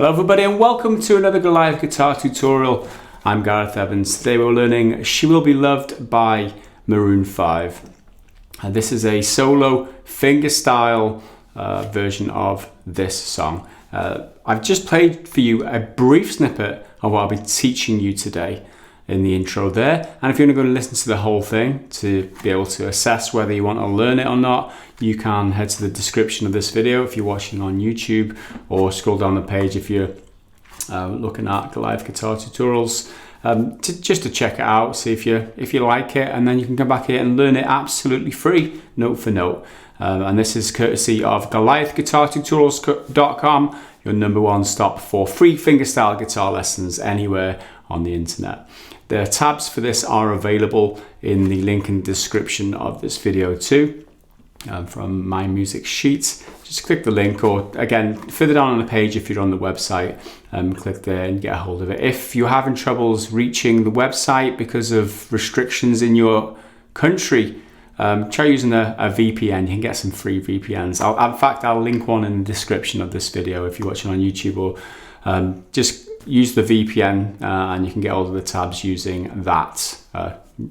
Hello everybody and welcome to another Goliath guitar tutorial. I'm Gareth Evans. Today we're learning She Will Be Loved by Maroon 5. This is a solo fingerstyle version of this song. I've just played for you a brief snippet of what I'll be teaching you today in the intro there, and if you're going to listen to the whole thing to be able to assess whether you want to learn it or not, you can head to the description of this video if you're watching on YouTube, or scroll down the page if you're looking at Goliath guitar tutorials, just to check it out, see if you like it, and then you can come back here and learn it absolutely free, note for note. And this is courtesy of GoliathGuitarTutorials.com, your #1 stop for free fingerstyle guitar lessons anywhere on the internet. The tabs for this are available in the link in the description of this video too, from my music sheet. Just click the link, or again, further down on the page if you're on the website, click there and get a hold of it. If you're having troubles reaching the website because of restrictions in your country, try using a VPN. You can get some free VPNs. In fact, I'll link one in the description of this video if you're watching on YouTube, or just use the VPN and you can get all of the tabs using that.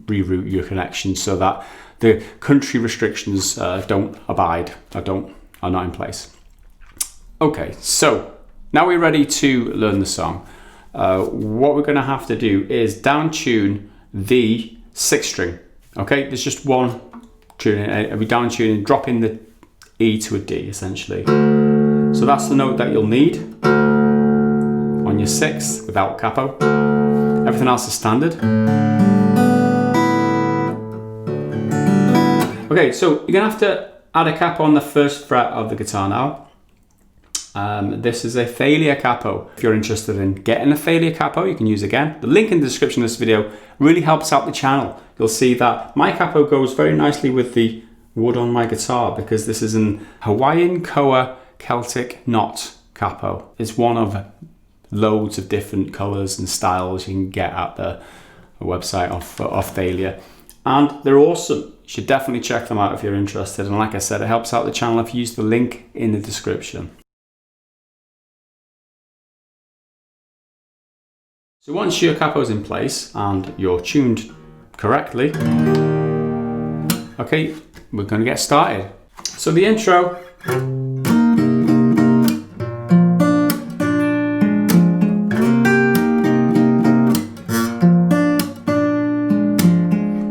Reroute your connection so that the country restrictions don't abide, are not in place. Okay, so now we're ready to learn the song. What we're going to have to do is down tune the 6th string. Okay, there's just one tune. We down tune and drop in the E to a D essentially. So that's the note that you'll need on your 6th without capo. Everything else is standard. Okay, so you're gonna have to add a capo on the 1st fret of the guitar now. This is a failure capo. If you're interested in getting a failure capo, you can use again. The link in the description of this video really helps out the channel. You'll see that my capo goes very nicely with the wood on my guitar because this is an Hawaiian Koa Celtic knot capo. It's one of loads of different colors and styles you can get at the website of failure, and they're awesome. You should definitely check them out if you're interested, and like I said, it helps out the channel if you use the link in the description. So once your capo's in place and you're tuned correctly, okay, we're going to get started. So the intro,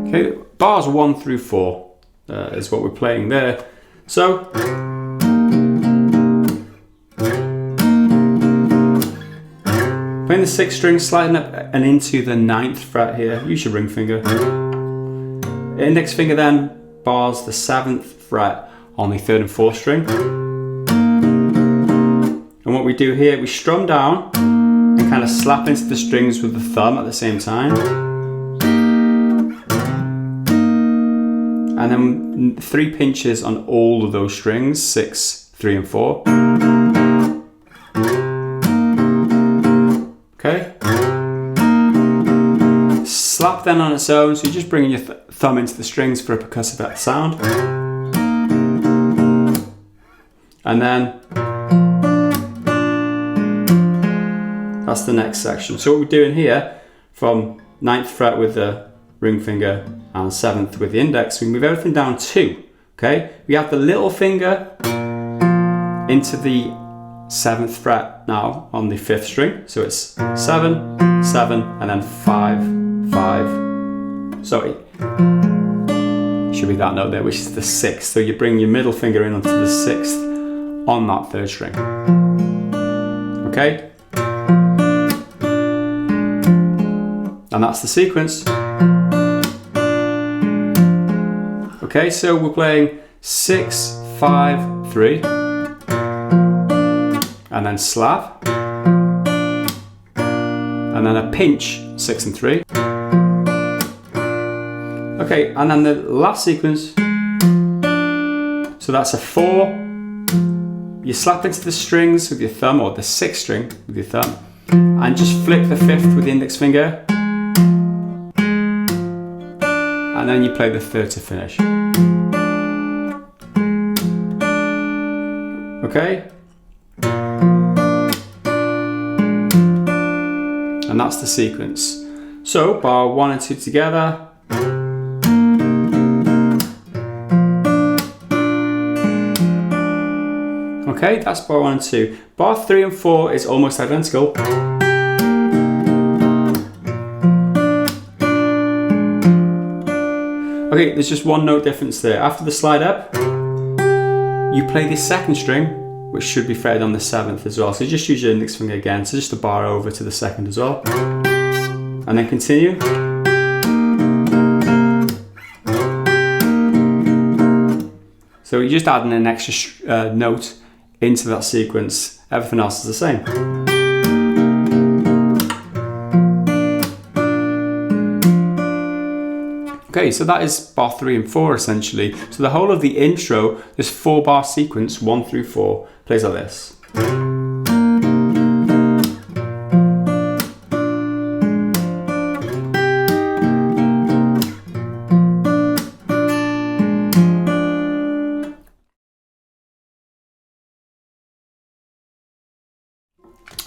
okay, bars 1 through 4 is what we're playing there. So playing the 6th string, sliding up and into the 9th fret here, use your ring finger. Index finger then bars the 7th fret on the 3rd and 4th string. And what we do here, we strum down and kind of slap into the strings with the thumb at the same time. And then 3 pinches on all of those strings, 6, 3 and 4. Okay. Slap then on its own, so you're just bringing your thumb into the strings for a percussive sound. And then that's the next section. So what we're doing here, from 9th fret with the ring finger and 7th with the index, we move everything down 2. Okay, we have the little finger into the 7th fret now on the 5th string, so it's 7, 7, and then 5, 5. Sorry, should be that note there, which is the 6th. So you bring your middle finger in onto the 6th on that 3rd string. Okay, and that's the sequence. Okay, so we're playing 6, 5, 3. And then slap, and then a pinch, 6 and 3. Okay, and then the last sequence, so that's a 4. You slap into the strings with your thumb, or the 6th string with your thumb, and just flick the 5th with the index finger, and then you play the 3rd to finish. Okay. and that's the sequence. So bar 1 and 2 together. Okay, that's bar 1 and 2. Bar 3 and 4 is almost identical. Okay, there's just one note difference there. After the slide up, you play the second string, which should be fretted on the 7th as well. So just use your index finger again, so just a bar over to the 2nd as well. And then continue. So you're just adding an extra note into that sequence. Everything else is the same. Okay, so that is bar 3 and 4 essentially. So the whole of the intro, this 4-bar sequence, 1 through 4, plays like this.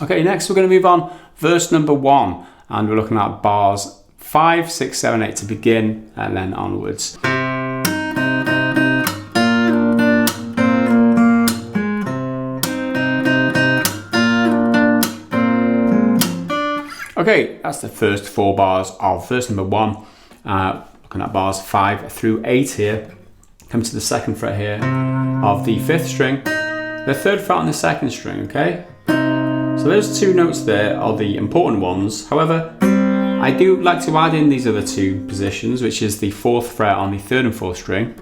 Okay, next we're going to move on verse number 1, and we're looking at bars 5, 6, 7, 8 to begin, and then onwards. Okay, that's the first 4 bars of verse number 1. Looking at bars 5 through 8 here. Come to the 2nd fret here of the 5th string, the 3rd fret on the 2nd string, okay? So those 2 notes there are the important ones. However, I do like to add in these other 2 positions, which is the 4th fret on the 3rd and 4th string.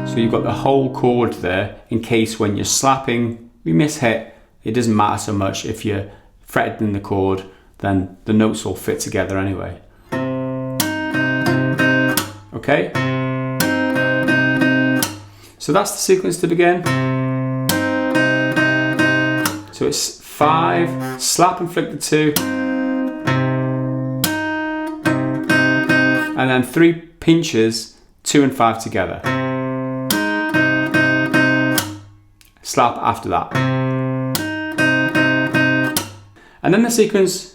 So you've got the whole chord there, in case when you're slapping, you miss hit, it doesn't matter so much. If you're fretted in the chord, then the notes all fit together anyway. Okay? So that's the sequence to begin. So it's 5, slap and flick the 2, and then 3 pinches, 2 and 5 together. Slap after that. And then the sequence.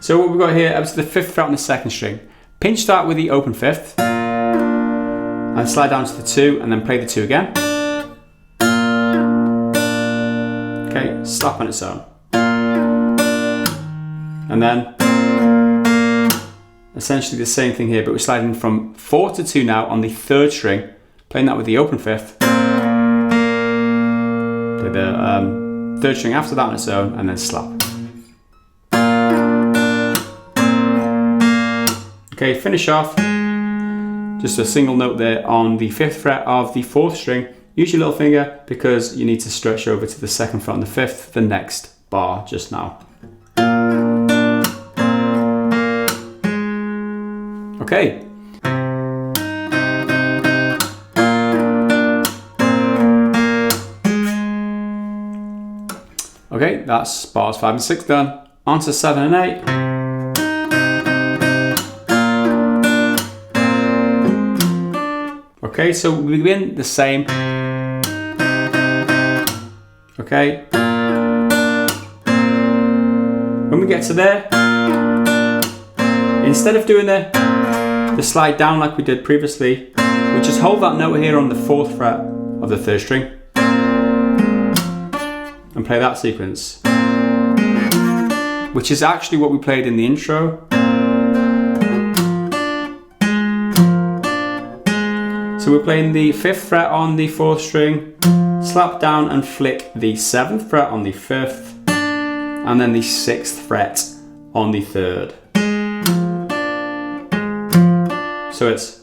So what we've got here, up to the 5th fret on the 2nd string. Pinch that with the open 5th, and slide down to the 2, and then play the 2 again. Okay, slap on its own. And then, essentially the same thing here, but we're sliding from 4 to 2 now on the 3rd string, playing that with the open 5th. Play the 3rd string after that on its own, and then slap. Okay, finish off. Just a single note there on the 5th fret of the 4th string. Use your little finger because you need to stretch over to the 2nd fret on the 5th, the next bar just now. Okay. Okay, that's bars 5 and 6 done. On to 7 and 8. Okay, so we begin the same. Okay. When we get to there, instead of doing the slide down like we did previously, we just hold that note here on the 4th fret of the 3rd string and play that sequence, which is actually what we played in the intro. So we're playing the 5th fret on the 4th string, slap down and flick the 7th fret on the 5th, and then the 6th fret on the 3rd. So it's,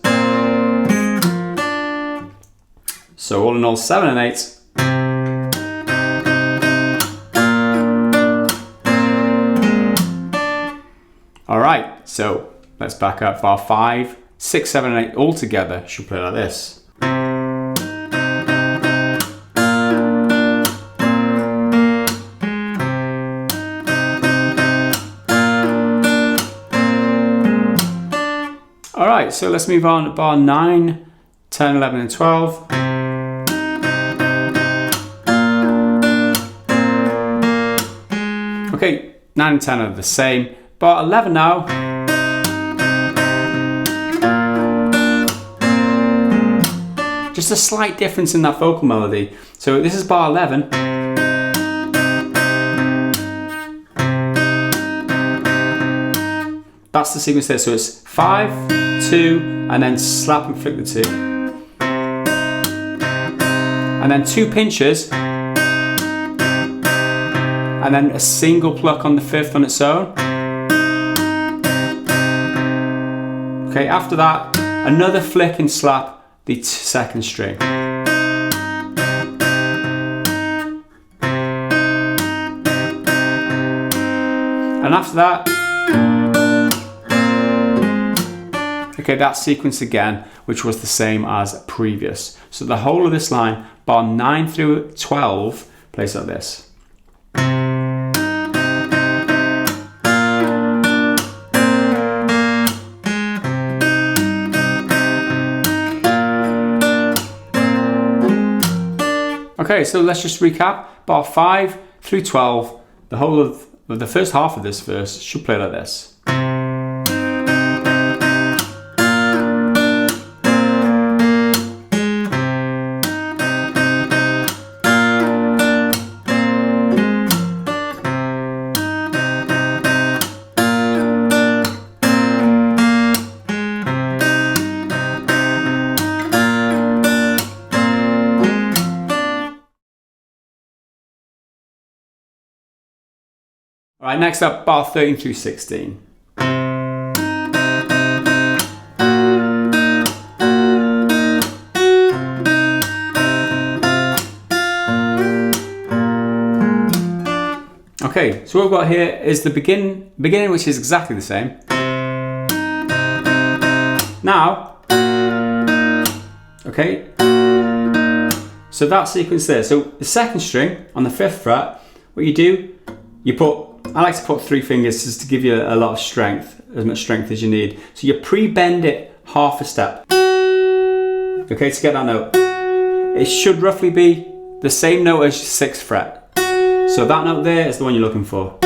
so all in all 7 and 8. Alright, so let's back up. Bar 5, 6, 7 and 8 all together should play like this. Alright, so let's move on to bar 9, 10, 11 and 12. Okay, 9 and 10 are the same. Bar 11 now. Just a slight difference in that vocal melody. So this is bar 11. That's the sequence there. So it's 5, 2, and then slap and flick the 2. And then 2 pinches. And then a single pluck on the 5th on its own. Okay, after that, another flick and slap the 2nd string. And after that, okay, that sequence again, which was the same as previous. So the whole of this line, bar 9 through 12, plays like this. Okay, so let's just recap. Bar 5 through 12, the whole of the first half of this verse should play like this. All right, next up, bar 13 through 16. Okay, so what we've got here is the beginning, which is exactly the same. Now, okay, so that sequence there. So the 2nd string on the 5th fret, what you do, I like to put 3 fingers just to give you a lot of strength, as much strength as you need. So you pre-bend it half a step. Okay, to get that note. It should roughly be the same note as your 6th fret. So that note there is the one you're looking for.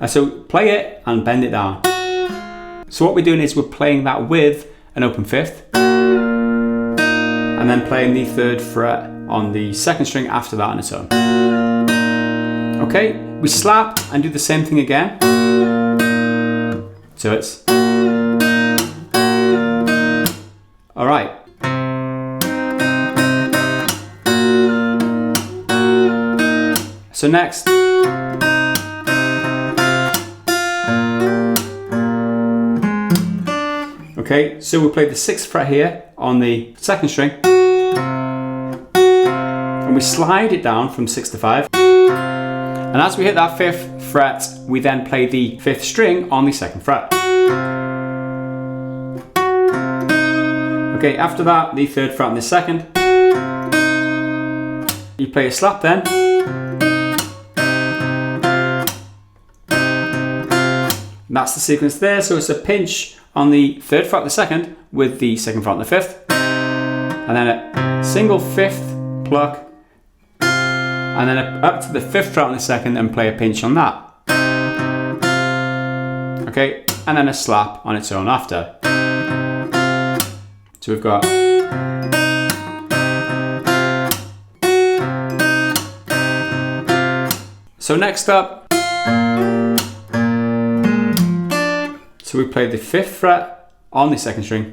And so play it and bend it down. So what we're doing is we're playing that with an open 5th, and then playing the 3rd fret on the 2nd string after that on its own. Okay, we slap and do the same thing again. So it's... All right. So next, okay, so we play the 6th fret here on the 2nd string, and we slide it down from 6 to 5. And as we hit that 5th fret, we then play the 5th string on the 2nd fret. Okay, after that, the 3rd fret on the 2nd. You play a slap then. And that's the sequence there. So it's a pinch on the 3rd fret of the 2nd with the 2nd fret on the 5th. And then a single 5th pluck. And then up to the 5th fret on the 2nd and play a pinch on that. Okay, and then a slap on its own after. So we've got... So next up, so we play the 5th fret on the 2nd string.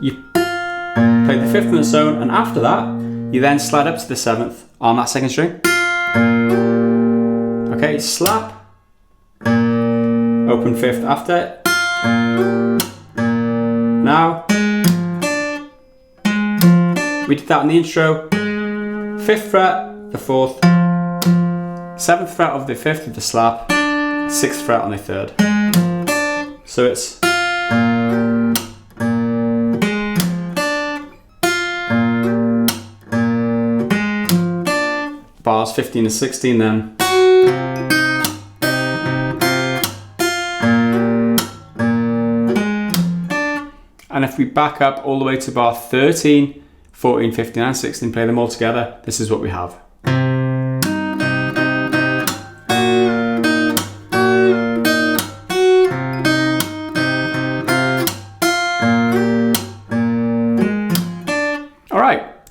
You play the 5th on its own, and after that, you then slide up to the 7th on that 2nd string. Okay, slap, open 5th after. Now, we did that in the intro. 5th fret, the 4th, 7th fret of the 5th of the slap, 6th fret on the 3rd. So it's... bars 15 and 16 then. And if we back up all the way to bar 13, 14, 15 and 16, play them all together, this is what we have.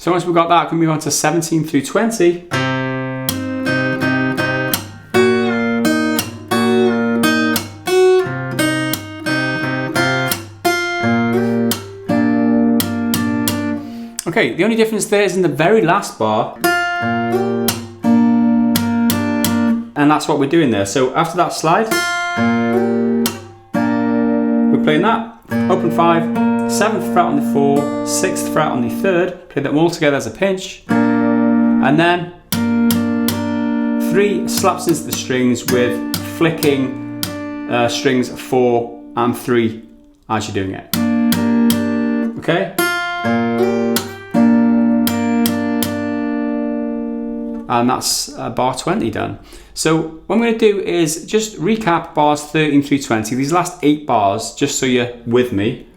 So once we've got that, we can move on to 17 through 20. Okay, the only difference there is in the very last bar. And that's what we're doing there. So after that slide, we're playing that. Open 5, 7th fret on the 4, 6th fret on the 3rd. Play them all together as a pinch. And then 3 slaps into the strings with flicking strings 4 and 3 as you're doing it. Okay? And that's bar 20 done. So what I'm going to do is just recap bars 13 through 20, these last 8 bars, just so you're with me.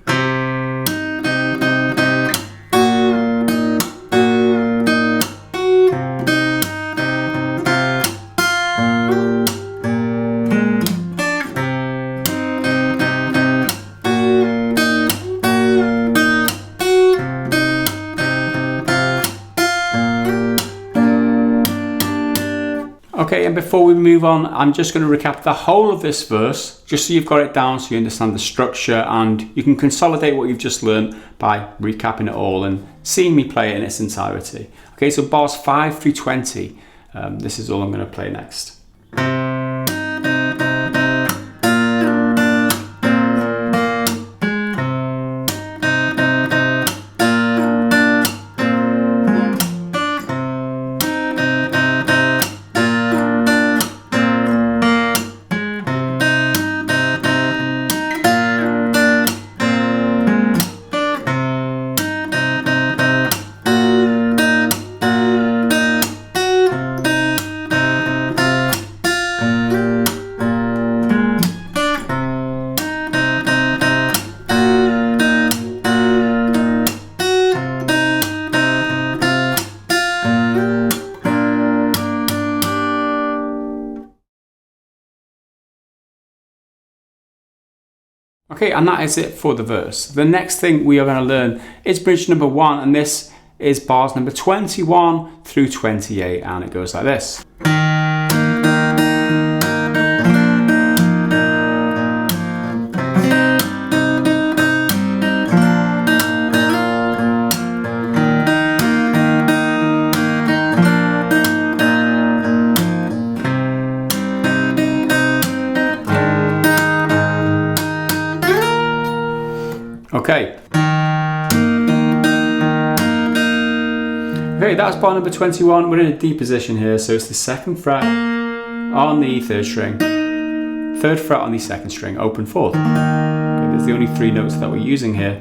Okay, and before we move on, I'm just going to recap the whole of this verse, just so you've got it down, so you understand the structure, and you can consolidate what you've just learned by recapping it all and seeing me play it in its entirety. Okay, so bars 5 through 20, this is all I'm going to play next. Okay, and that is it for the verse. The next thing we are going to learn is bridge number 1, and this is bars number 21 through 28, and it goes like this. Okay. Okay, that's bar number 21. We're in a D position here, so it's the 2nd fret on the 3rd string, 3rd fret on the 2nd string, open 4th. Okay, there's the only 3 notes that we're using here.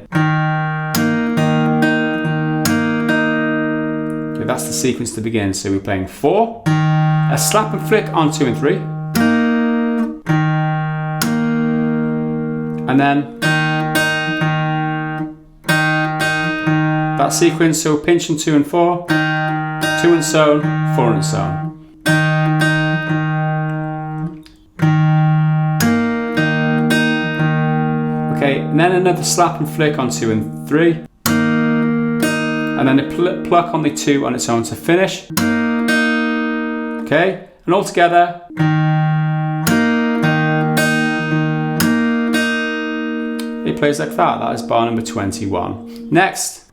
Okay, that's the sequence to begin. So we're playing 4, a slap and flick on 2 and 3, and then that sequence, so pinch and 2 and 4, 2 and sewn, 4 and sewn. Okay, and then another slap and flick on 2 and 3, and then a pluck on the 2 on its own to finish. Okay, and all together. It plays like that. That is bar number 21. Next.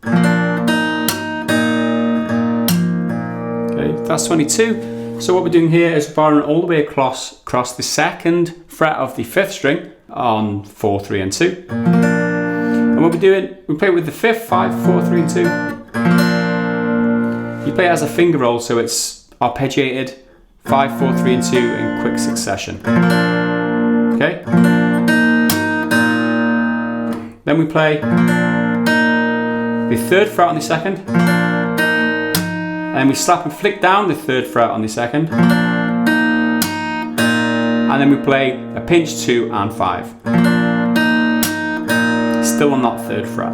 Okay, that's 22. So what we're doing here is barring all the way across the 2nd fret of the 5th string on 4, 3 and 2. And what we're doing, we play with the 5th, 5, 4, 3 and 2. You play it as a finger roll, so it's arpeggiated 5, 4, 3 and 2 in quick succession. Okay? Then we play the 3rd fret on the 2nd, and then we slap and flick down the 3rd fret on the 2nd, and then we play a pinch 2 and 5, still on that 3rd fret.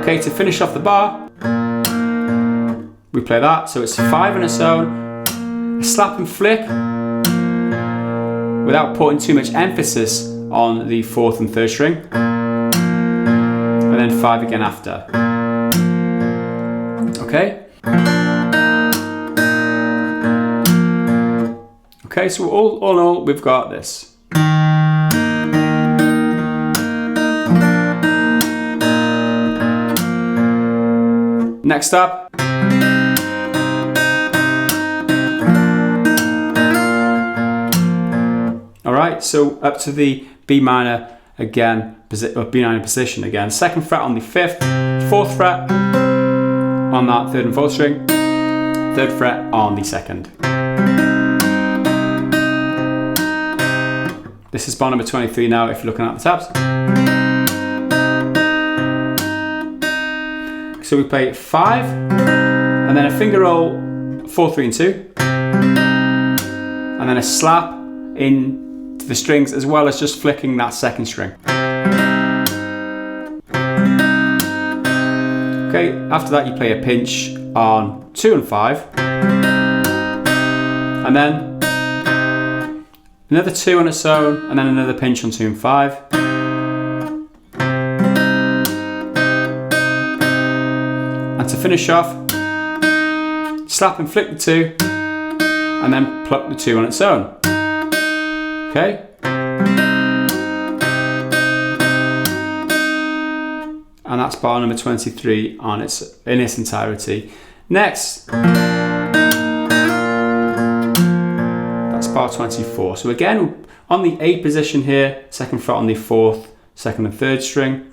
Okay, to finish off the bar, we play that, so it's 5 and a sewn, a slap and flick without putting too much emphasis on the 4th and 3rd string, and then 5 again after. Okay. Okay, so all in all, we've got this. Next up. All right, so up to the B minor again, or B minor position again. 2nd fret on the 5th, 4th fret on that 3rd and 4th string, 3rd fret on the 2nd. This is bar number 23 now if you're looking at the tabs. So we play 5, and then a finger roll, 4, 3 and 2, and then a slap into the strings as well as just flicking that 2nd string. Okay, after that you play a pinch on 2 and 5, and then another 2 on its own, and then another pinch on 2 and 5. And to finish off, slap and flick the 2, and then pluck the 2 on its own. Okay? And that's bar number 23 in its entirety. Next, that's bar 24. So again, on the A position here, 2nd fret on the 4th, 2nd and 3rd string.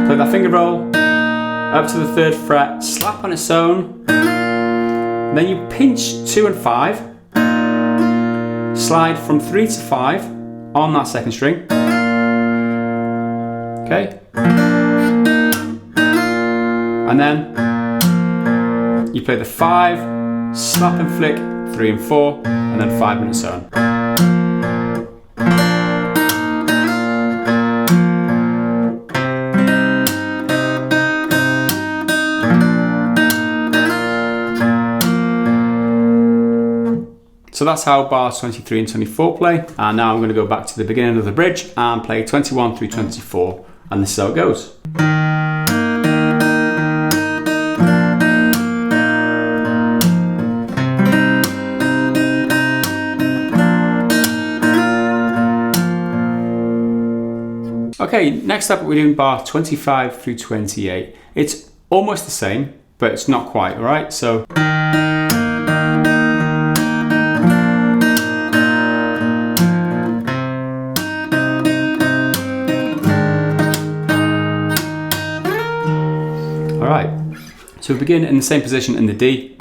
Play that finger roll, up to the 3rd fret, slap on its own. Then you pinch 2 and 5, slide from 3 to 5 on that 2nd string. Okay? And then you play the 5, slap and flick, 3 and 4, and then 5 on its own. So that's how bars 23 and 24 play. And now I'm going to go back to the beginning of the bridge and play 21 through 24. And this is how it goes. Okay, next up we're doing bar 25 through 28. It's almost the same, but it's not quite, all right? So Alright, so we begin in the same position in the D.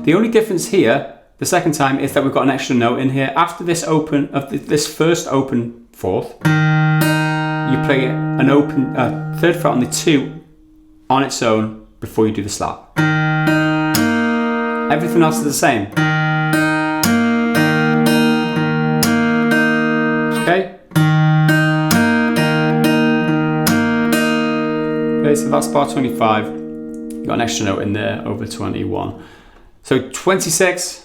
The only difference here, the second time, is that we've got an extra note in here. After this this first open 4th, you play an open 3rd fret on the 2 on its own before you do the slap. Everything else is the same. Okay? Okay, so that's bar 25. You've got an extra note in there over 21. So 26.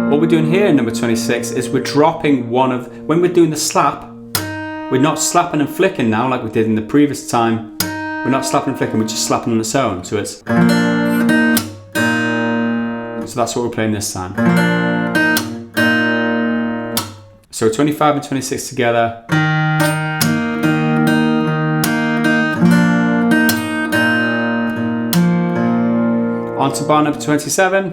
What we're doing here in number 26 is we're dropping when we're doing the slap, we're not slapping and flicking now like we did in the previous time. We're not slapping and flicking, we're just slapping on its own. So it's, so that's what we're playing this time. So 25 and 26 together. On to bar number 27.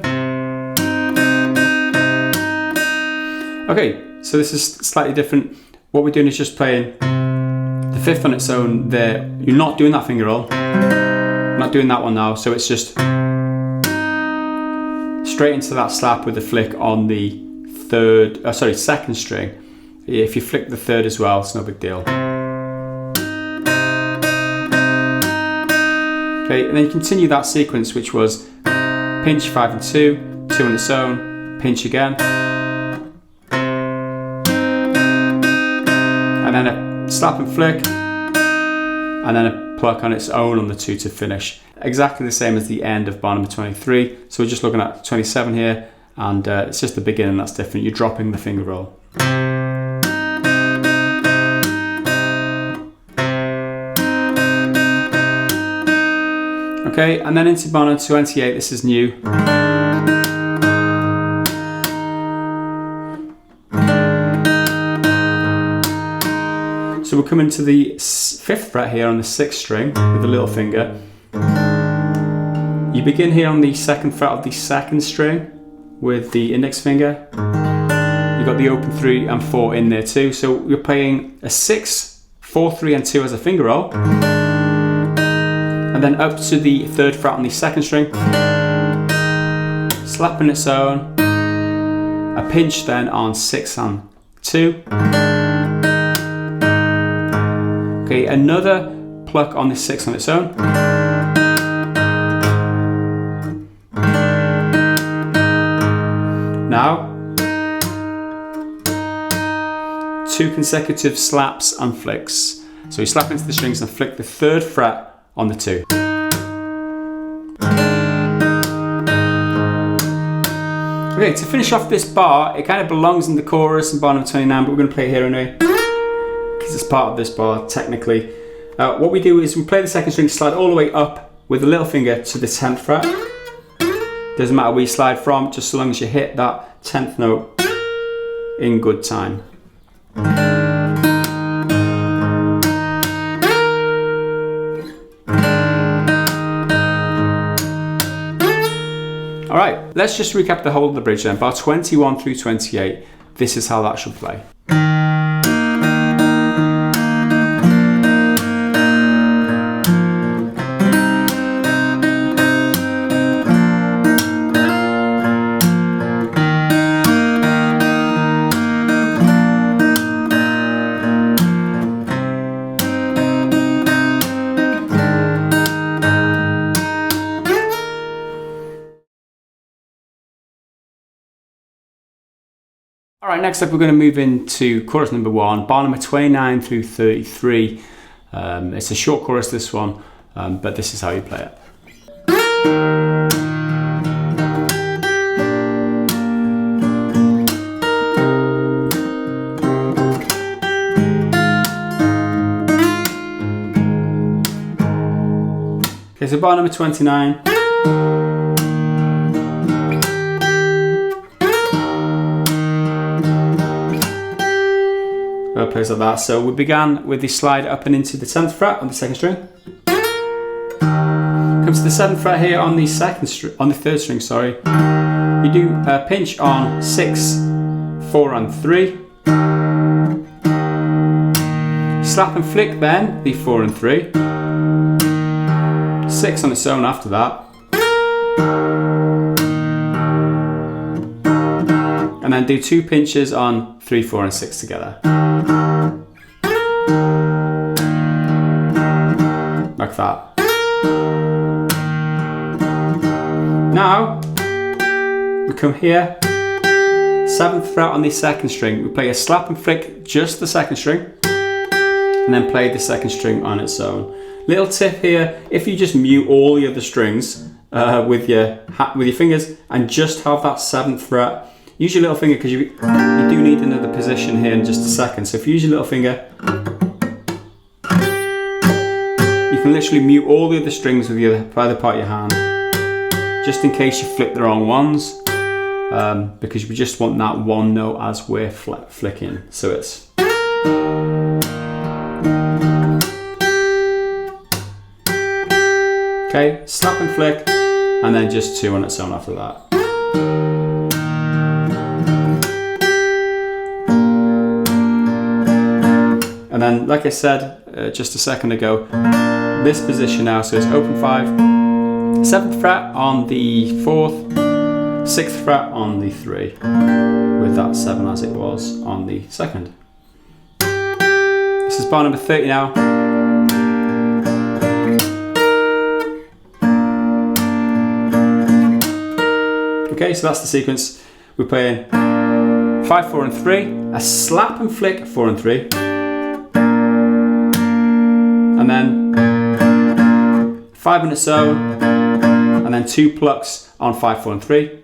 Okay, so this is slightly different. What we're doing is just playing the 5th on its own there. You're not doing that finger roll. I'm not doing that one now, so it's just straight into that slap with the flick on the 2nd string. If you flick the 3rd as well, it's no big deal. Okay, and then you continue that sequence, which was pinch 5 and 2, 2 on its own, pinch again, and then a slap and flick, and then a pluck on its own on the 2 to finish. Exactly the same as the end of bar number 23. So we're just looking at 27 here, and it's just the beginning that's different. You're dropping the finger roll. Okay, and then into bar number 28, this is new. So we're coming to the 5th fret here on the 6th string with the little finger. You begin here on the 2nd fret of the 2nd string with the index finger. You've got the open 3 and 4 in there too. So you're playing a 6, 4, 3 and 2 as a finger roll. And then up to the 3rd fret on the 2nd string. Slapping its own. A pinch then on 6 and 2. Okay, another pluck on the 6 on its own. Now, 2 consecutive slaps and flicks. So you slap into the strings and flick the 3rd fret on the 2. Okay, to finish off this bar, it kind of belongs in the chorus in bar number 29, but we're going to play it here anyway. It's part of this bar technically. What we do is we play the 2nd string, slide all the way up with the little finger to the 10th fret. Doesn't matter where you slide from, just so long as you hit that 10th note in good time. Alright, let's just recap the whole of the bridge then. Bar 21 through 28, this is how that should play. Alright, next up we're going to move into chorus number 1, bar number 29 through 33. It's a short chorus, this one, but this is how you play it. Okay, so bar number 29. Plays like that. So we began with the slide up and into the 10th fret on the 2nd string. Comes to the 7th fret here on the 3rd string, sorry. You do a pinch on 6, 4 and 3. Slap and flick then the 4 and 3. 6 on its own after that. And then do 2 pinches on 3, 4 and 6 together. Like that. Now, we come here, 7th fret on the 2nd string. We play a slap and flick just the 2nd string, and then play the 2nd string on its own. Little tip here, if you just mute all the other strings with your fingers and just have that 7th fret, use your little finger because you do need another position here in just a second. So if you use your little finger, you can literally mute all the other strings with your other part of your hand, just in case you flip the wrong ones, because we just want that one note as we're flicking. So it's okay, slap and flick, and then just 2 on its own after that. And then, like I said just a second ago, this position now, so it's open 5, 7th fret on the 4th, 6th fret on the 3, with that 7 as it was on the 2nd. This is bar number 30 now. Okay, so that's the sequence. We're playing 5, 4 and 3, a slap and flick 4 and 3, and then 5 on its own, and then 2 plucks on 5, 4 and 3,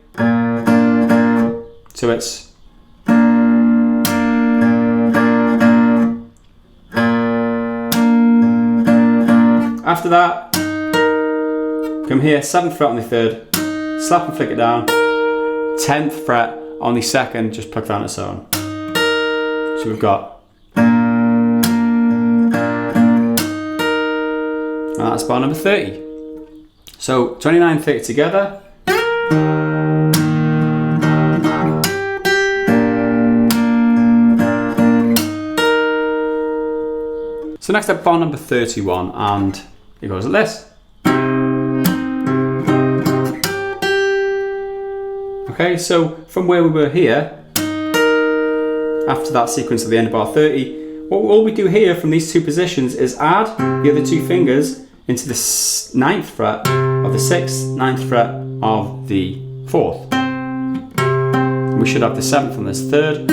So it's after that, come here, 7th fret on the 3rd, slap and flick it down, 10th fret on the 2nd, just pluck that on its own. So we've got, and that's bar number 30. So 29 and 30 together. So next up, bar number 31, and it goes like this. Okay, so from where we were here, after that sequence at the end of bar 30, all we do here from these two positions is add the other two fingers into the 9th fret of the 6th, 9th fret of the 4th. We should have the 7th on this 3rd,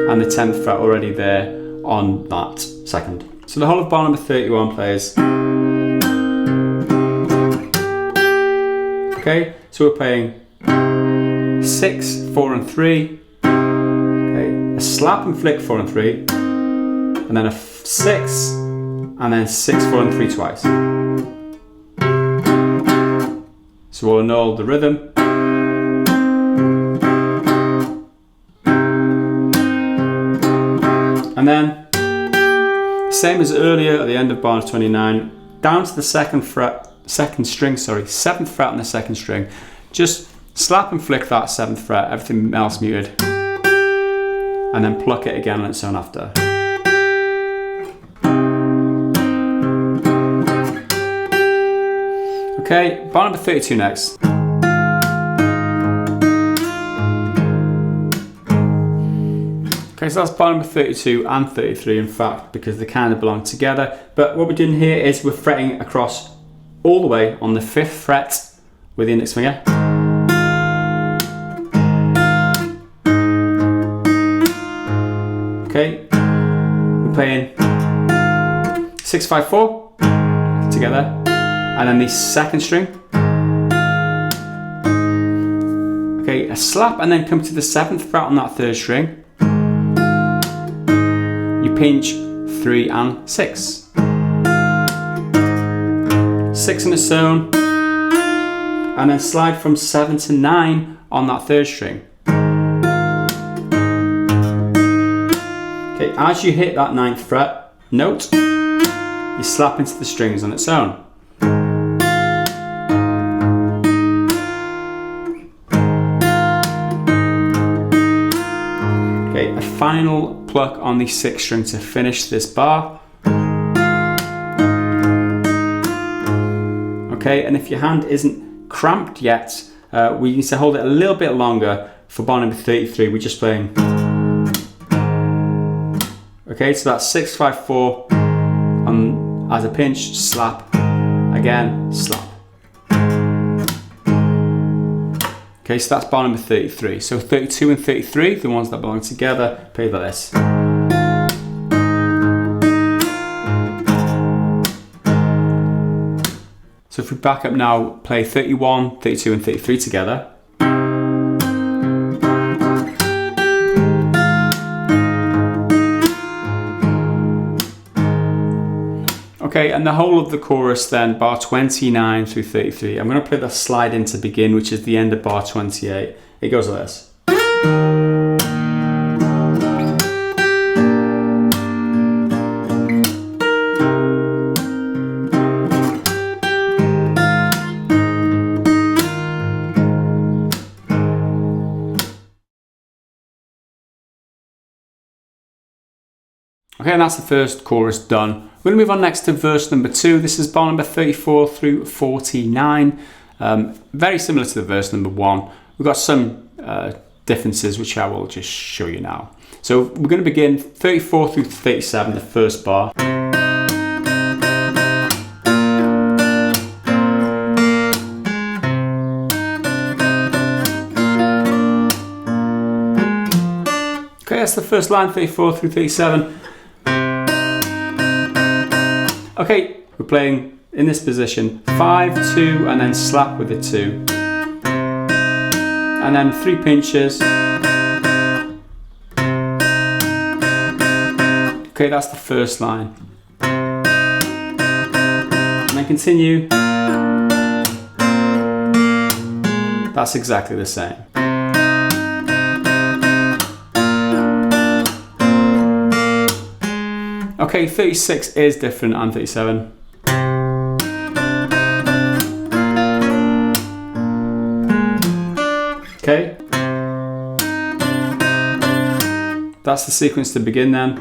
and the 10th fret already there on that 2nd. So the whole of bar number 31 plays. Okay, so we're playing 6, 4 and 3, okay, a slap and flick 4 and 3, and then a 6, and then 6, 4 and 3 twice. So we'll annul the rhythm. And then, same as earlier at the end of bar 29, down to the 7th fret on the 2nd string, just slap and flick that 7th fret, everything else muted, and then pluck it again on its own after. Okay, bar number 32 next. Okay, so that's bar number 32 and 33 in fact, because they kind of belong together. But what we're doing here is we're fretting across all the way on the 5th fret with the index finger. Okay, we're playing 6, 5, 4 together, and then the 2nd string. Okay, a slap, and then come to the 7th fret on that 3rd string. You pinch 3 and 6. 6 in its own, and then slide from 7 to 9 on that 3rd string. Okay, as you hit that 9th fret note, you slap into the strings on its own. Okay, a final pluck on the 6th string to finish this bar. Okay, and if your hand isn't cramped yet, we need to hold it a little bit longer for bar number 33. We're just playing. Okay, so that's 6, 5, 4 as a pinch, slap, again, slap. Okay, so that's bar number 33. So 32 and 33, the ones that belong together, play like this. So if we back up now, play 31, 32 and 33 together. Okay, and the whole of the chorus then, bar 29 through 33. I'm going to play the slide in to begin, which is the end of bar 28. It goes like this. Okay, and that's the first chorus done. We're going to move on next to verse number 2. This is bar number 34 through 49. Very similar to the verse number 1. We've got some differences which I will just show you now. So we're going to begin 34 through 37, the first bar. Okay, that's the first line, 34 through 37. Okay, we're playing in this position, 5, 2, and then slap with the 2. and then 3 pinches. Okay, that's the first line. And then continue. That's exactly the same. Okay, 36 is different and 37. Okay. That's the sequence to begin then.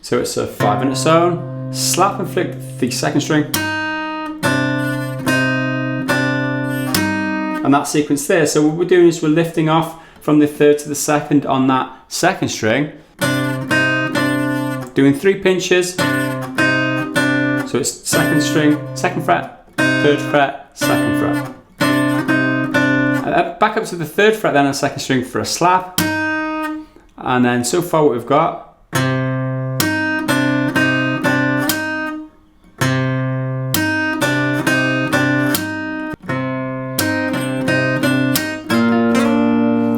So it's a 5 in its own, slap and flick the second string. And that sequence there. So what we're doing is we're lifting off from the third to the second on that second string, doing 3 pinches. So it's second string, second fret, third fret, second fret. Back up to the third fret then on second string for a slap. And then so far what we've got,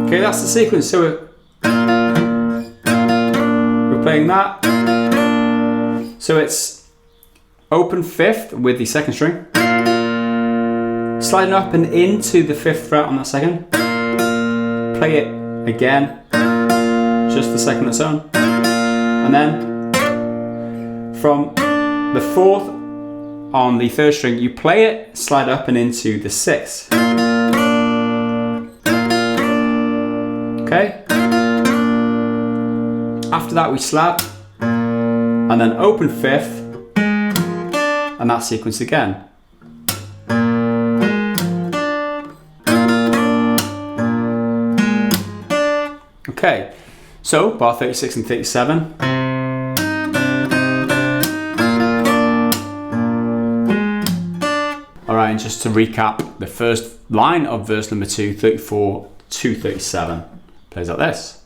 okay, that's the sequence. So we're playing that. So it's open 5th with the second string, sliding up and into the 5th fret on that second, play it again, just the second on its own, and then from the 4th on the 3rd string, you play it, slide up and into the 6th. Okay. After that we slap, and then open 5th, and that sequence again. Okay, so bar 36 and 37. Alright, and just to recap, the first line of verse number 2, 34 to 37, plays like this.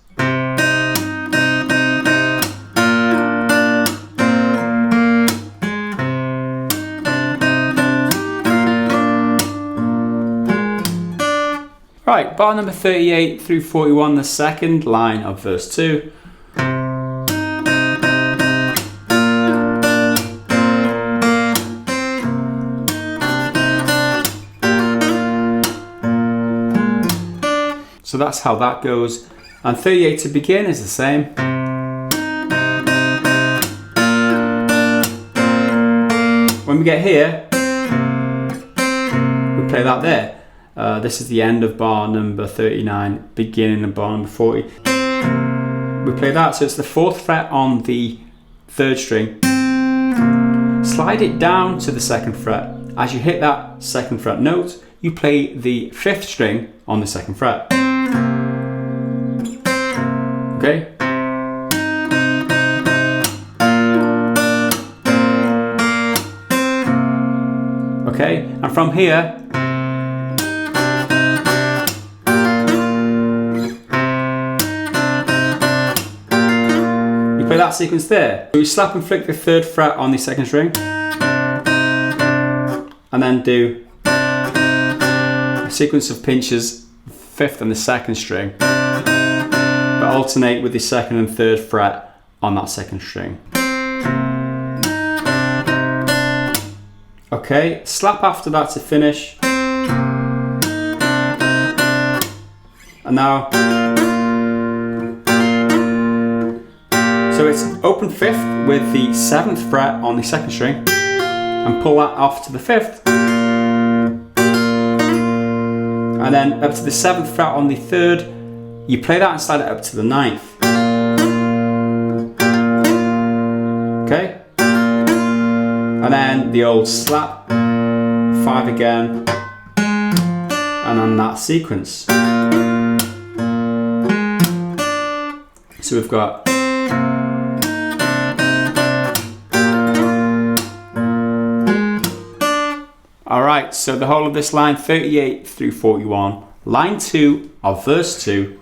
Right, bar number 38 through 41, the second line of verse 2. So that's how that goes. And 38 to begin is the same. When we get here, we play that there. This is the end of bar number 39, beginning of bar number 40. We play that, so it's the 4th fret on the 3rd string. Slide it down to the 2nd fret. As you hit that 2nd fret note, you play the 5th string on the 2nd fret. Okay? Okay, and from here, play that sequence there. So we slap and flick the 3rd fret on the 2nd string, and then do a sequence of pinches, 5th and the 2nd string, but alternate with the 2nd and 3rd fret on that 2nd string. Okay, slap after that to finish. And now, so it's open 5th with the 7th fret on the 2nd string, and pull that off to the 5th, and then up to the 7th fret on the 3rd, you play that and slide it up to the 9th. Okay? And then the old slap, 5 again, and then that sequence. So we've got Alright, so the whole of this line 38 through 41, line 2 of verse 2.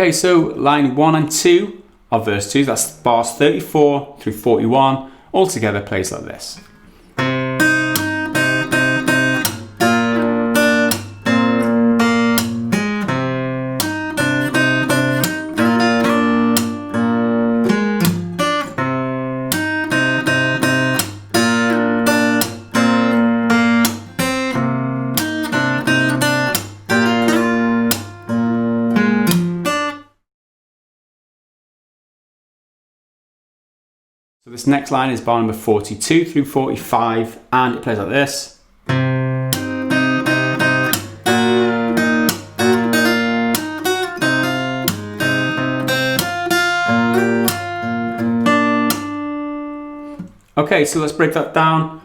Okay, so line 1 and 2 of verse 2, that's bars 34 through 41, all together plays like this. So this next line is bar number 42 through 45, and it plays like this. Okay, so let's break that down.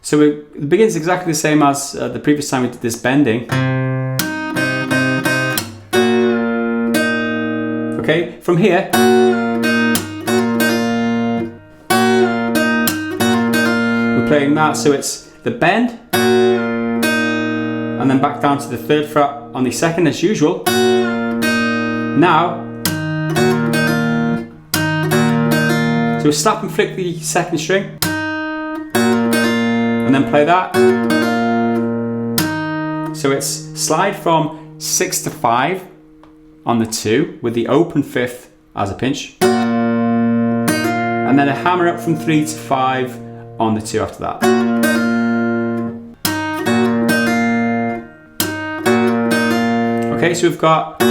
So it begins exactly the same as the previous time we did this bending. Okay, from here, we're playing that, so it's the bend, and then back down to the 3rd fret on the 2nd as usual. Now, so we slap and flick the 2nd string, and then play that. So it's slide from 6 to 5 on the 2 with the open 5th as a pinch, and then a hammer up from 3 to 5 on the 2 after that. Okay, so we've got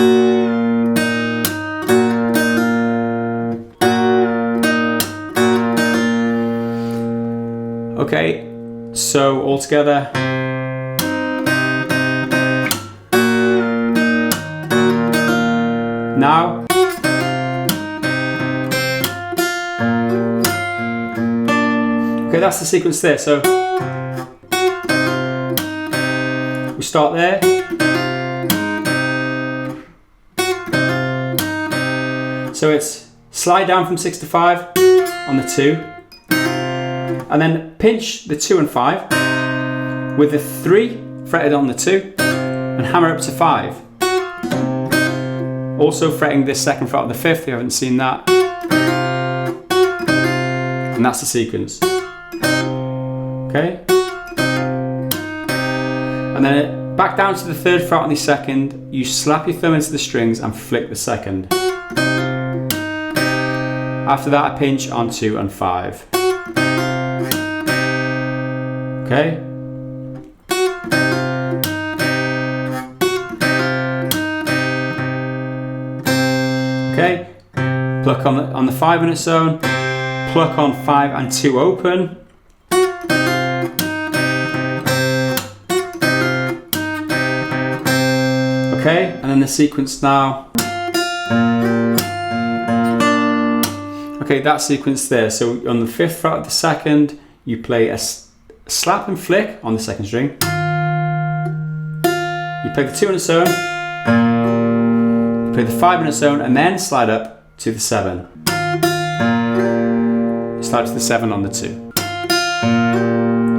okay, so all together. Now, okay, that's the sequence there. So we start there, so it's slide down from 6 to 5 on the 2, and then pinch the 2 and 5 with the 3 fretted on the 2 and hammer up to 5. Also fretting this 2nd fret of the 5th, you haven't seen that. And that's the sequence. Okay? And then back down to the 3rd fret on the 2nd, you slap your thumb into the strings and flick the 2nd. After that, a pinch on 2 and 5. Okay? Okay, pluck on the 5 on its own, pluck on 5 and 2 open. Okay, and then the sequence now. Okay, that sequence there. So on the 5th fret of the 2nd, you play a slap and flick on the 2nd string. You play the 2 on its own. Play the 5 on its own, and then slide up to the 7. Slide to the 7 on the 2.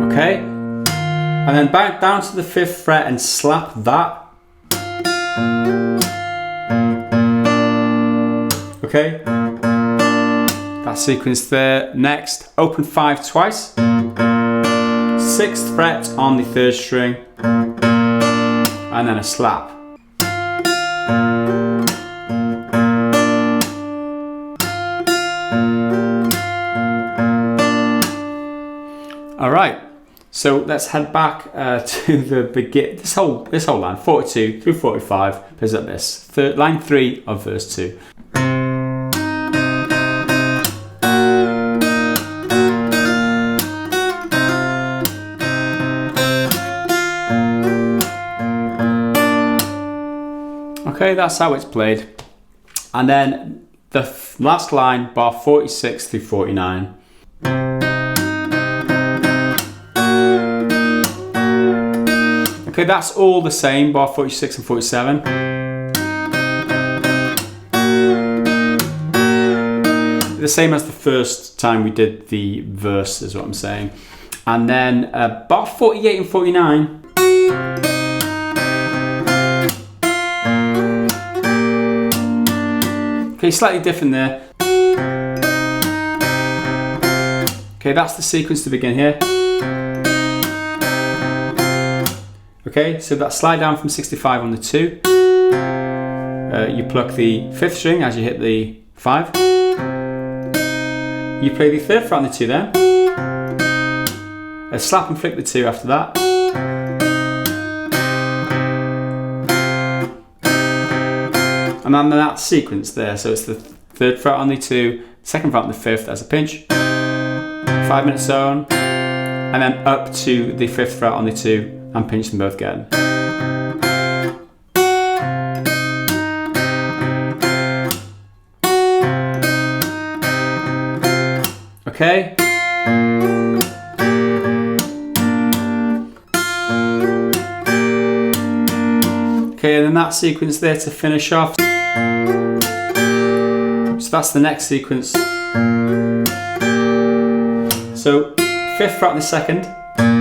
Okay? And then back down to the 5th fret and slap that. Okay? That sequence there. Next, open 5 twice. 6th fret on the 3rd string. And then a slap. All right, so let's head back to the begin. This whole line, 42 through 45, plays like this. Line 3 of verse 2. Okay, that's how it's played. And then the last line, bar 46 through 49. Okay, that's all the same, bar 46 and 47. The same as the first time we did the verse, is what I'm saying. And then bar 48 and 49. Okay, slightly different there. Okay, that's the sequence to begin here. Okay, so that slide down from 65 on the 2. You pluck the 5th string as you hit the 5. You play the 3rd fret on the 2 then. Slap and flick the 2 after that. And then that sequence there, so it's the 3rd fret on the 2, 2nd fret on the 5th as a pinch, 5-minute zone, and then up to the 5th fret on the 2 and pinch them both again. Okay. Okay, and then that sequence there to finish off. So that's the next sequence. So 5th fret on the 2nd,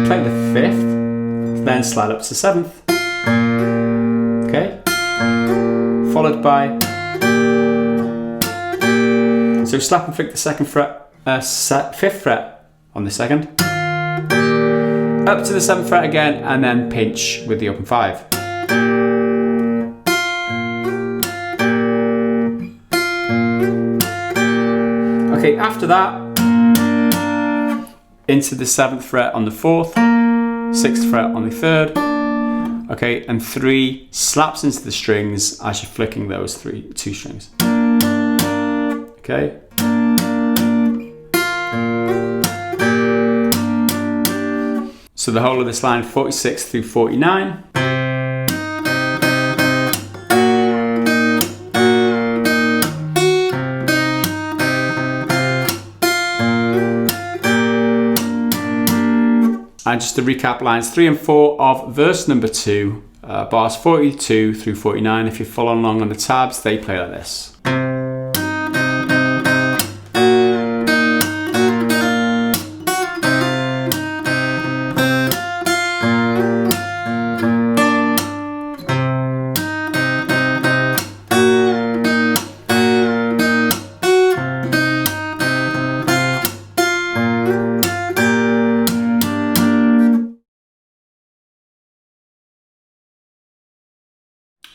play the 5th, then slide up to 7th. Okay, followed by. So slap and flick the 2nd fret. 5th fret on the 2nd, up to the 7th fret again, and then pinch with the open 5. Okay, after that, into the 7th fret on the 4th, 6th fret on the 3rd, okay, and 3 slaps into the strings as you're flicking those 2 strings. Okay. So the whole of this line, 46 through 49. And just to recap, lines 3 and 4 of verse number 2, bars 42 through 49. If you follow along on the tabs, they play like this.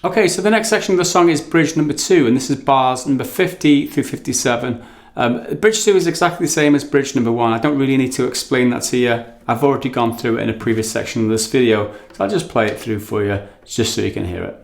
Okay, so the next section of the song is bridge number 2, and this is bars number 50 through 57. Bridge 2 is exactly the same as bridge number 1. I don't really need to explain that to you. I've already gone through it in a previous section of this video, so I'll just play it through for you, just so you can hear it.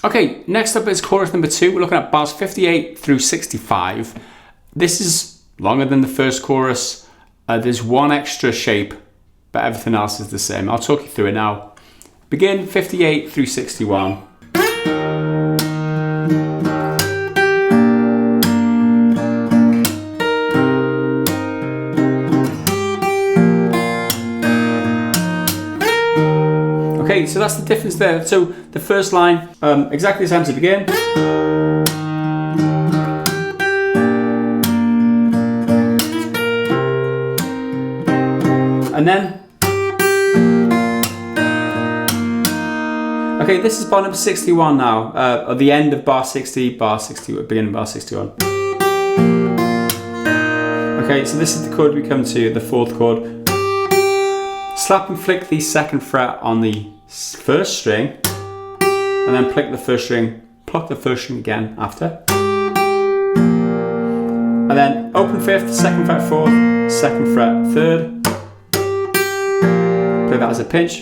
Okay, next up is chorus number 2. We're looking at bars 58 through 65. This is longer than the first chorus. There's one extra shape, but everything else is the same. I'll talk you through it now. Begin 58 through 61. Okay, so that's the difference there. So the first line, exactly the same to begin. And then, okay, this is bar number 61 now, at the end of bar 60, beginning of bar 61. Okay, so this is the chord we come to, the 4th chord. Slap and flick the 2nd fret on the 1st string, and then pluck the 1st string again after. And then open 5th, 2nd fret 4th, 2nd fret 3rd. Play that as a pinch.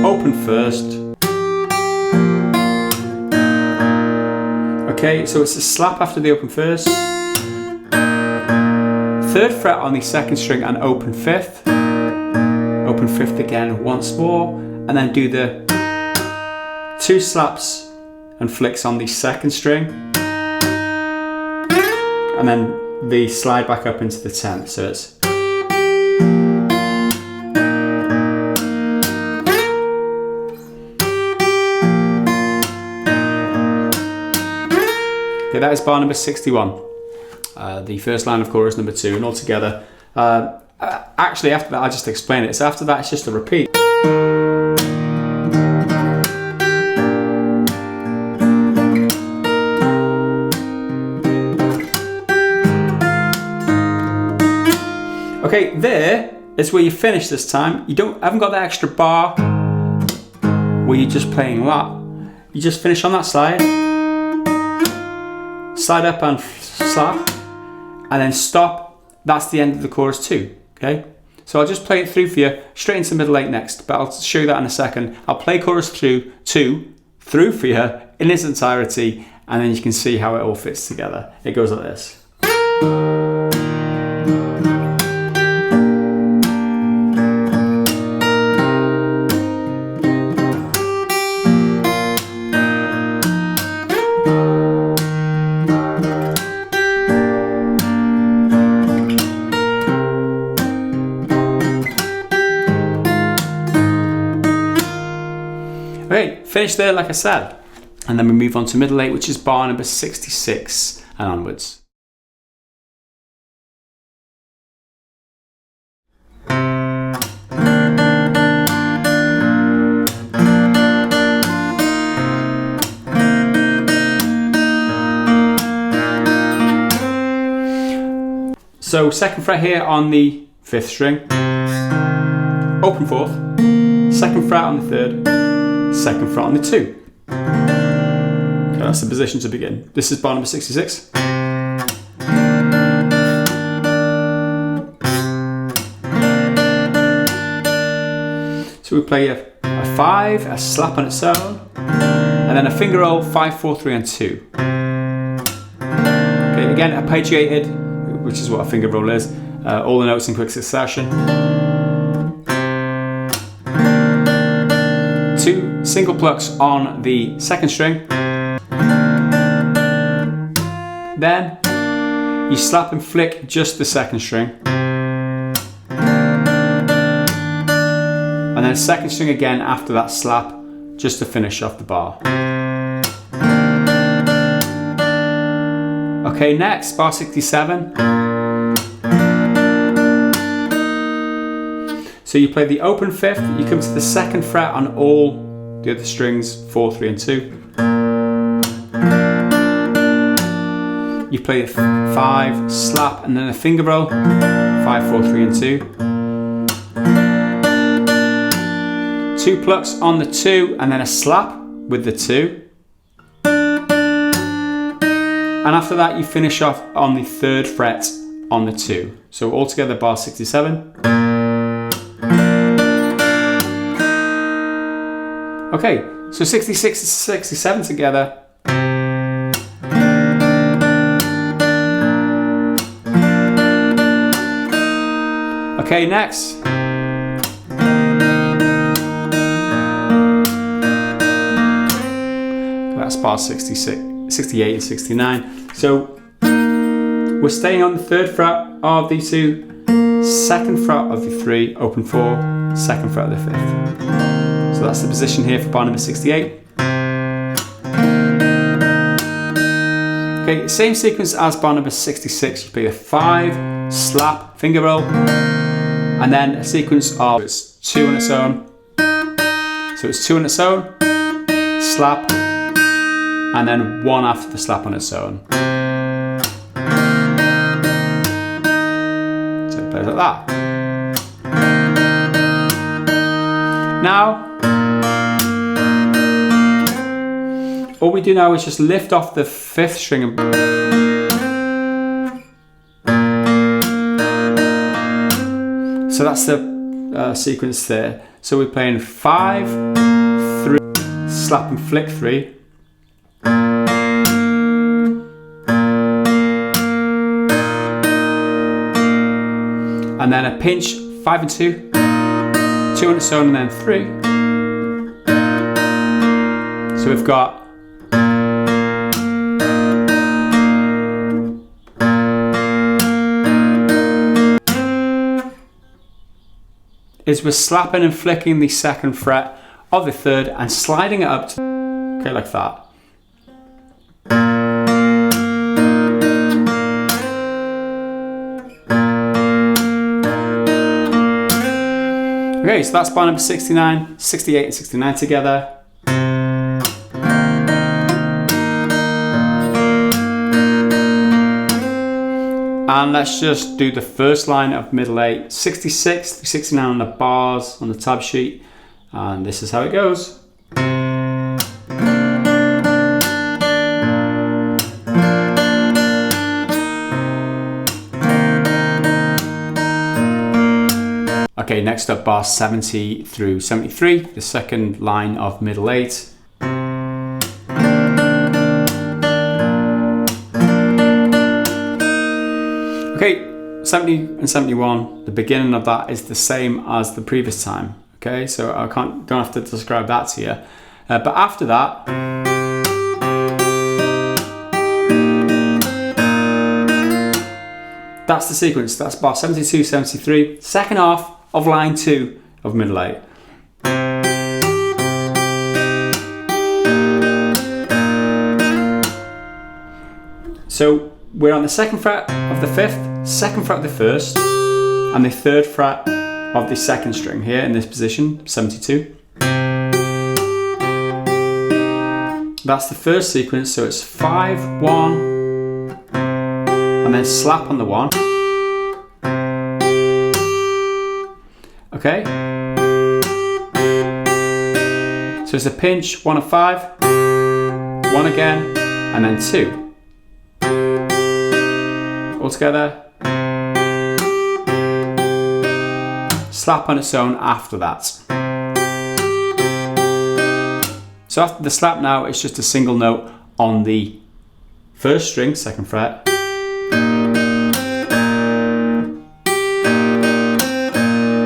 Open 1st. Okay, so it's a slap after the open 1st. 3rd fret on the 2nd string and open 5th. Open 5th again once more, and then do the 2 slaps and flicks on the 2nd string. and then the slide back up into the 10th. So it's okay, that is bar number 61. The first line of chorus number 2, and all together. Actually, after that, I'll just explain it. So after that, it's just a repeat. Okay, there is where you finish this time. You haven't got that extra bar where you're just playing that. You just finish on that slide. Slide up and slap, and then stop. That's the end of the chorus 2. Okay, so I'll just play it through for you, straight into middle 8 next, but I'll show you that in a second. I'll play chorus 2 through for you in its entirety, and then you can see how it all fits together. It goes like this. Okay, finish there like I said. And then we move on to middle 8, which is bar number 66 and onwards. So 2nd fret here on the 5th string, open 4th, 2nd fret on the 3rd, 2nd fret on the 2. Okay, that's the position to begin. This is bar number 66. So we play a 5, a slap on its own, and then a finger roll, 5, 4, 3 and 2. Okay, again arpeggiated, which is what a finger roll is. All the notes in quick succession. 2 single plucks on the 2nd string. Then you slap and flick just the 2nd string. And then 2nd string again after that slap, just to finish off the bar. Okay, next, bar 67. So you play the open 5th, you come to the 2nd fret on all the other strings, 4, 3 and 2. You play a 5, slap, and then a finger roll, 5, 4, 3 and 2. 2 plucks on the 2, and then a slap with the 2. And after that you finish off on the 3rd fret on the 2. So altogether bar 67. Okay, so 66 and 67 together. Okay, next. That's bar 66, 68 and 69. So we're staying on the 3rd fret of the 2, 2nd fret of the 3, open 4, 2nd fret of the 5th. So that's the position here for bar number 68. Okay, same sequence as bar number 66. You play a 5, slap, finger roll, and then a sequence of it's 2 on its own. So it's 2 on its own, slap, and then 1 after the slap on its own. So it plays like that. Now, all we do now is just lift off the 5th string and so that's the sequence there. So we're playing 5, 3, slap and flick 3. And then a pinch, 5 and 2, 2 on its own and then 3. So we've got is we're slapping and flicking the second fret of the third and sliding it up to, okay, like that. Okay, so that's bar number 69, 68 and 69 together. And let's just do the first line of middle 8, 66 through 69 on the bars on the tab sheet. And this is how it goes. Okay, next up bar 70 through 73, the second line of middle 8. Okay, 70 and 71, the beginning of that is the same as the previous time. Okay, so I don't have to describe that to you. But after that, that's the sequence. That's bar 72, 73, second half of line 2 of middle 8. So we're on the second fret of the 5th, second fret of the 1st, and the 3rd fret of the 2nd string here in this position, 72. That's the first sequence, so it's 5, 1, and then slap on the 1. Okay? So it's a pinch, 1 and 5, 1 again, and then 2. All together. Slap on its own after that. So after the slap now, it's just a single note on the 1st string, 2nd fret.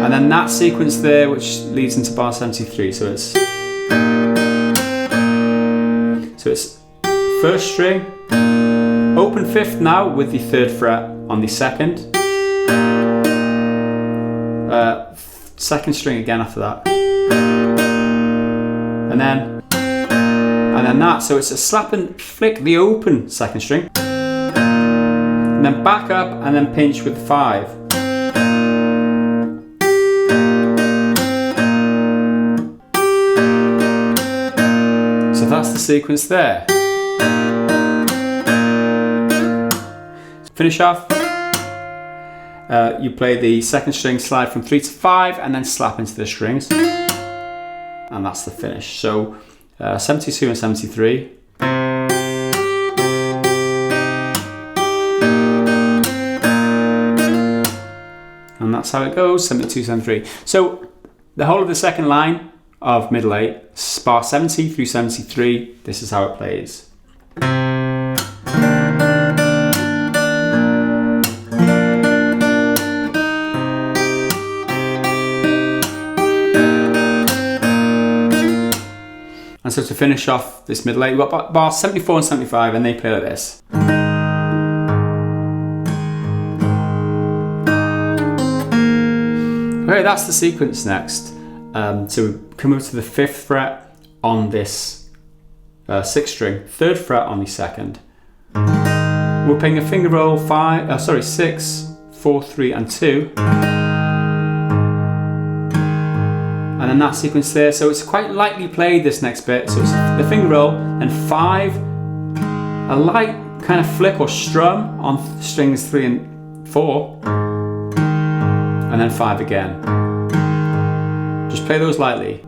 And then that sequence there, which leads into bar 73. So it's 1st string, open 5th now with the 3rd fret on the 2nd. 2nd string again after that. And then that. So it's a slap and flick the open 2nd string. And then back up and then pinch with 5. So that's the sequence there. Finish off. You play the 2nd string, slide from 3 to 5, and then slap into the strings. And that's the finish. So 72 and 73. And that's how it goes, 72, 73. So the whole of the second line of middle 8, bar 70 through 73, this is how it plays. And so to finish off this middle 8, we've got bars 74 and 75, and they play like this. Okay, that's the sequence next. So we come up to the 5th fret on this 6th string, 3rd fret on the 2nd. We're playing a finger roll 6, 4, 3, and 2. And then that sequence there, so it's quite lightly played, this next bit. So it's the finger roll, and 5, a light kind of flick or strum on strings 3 and 4, and then 5 again. Just play those lightly.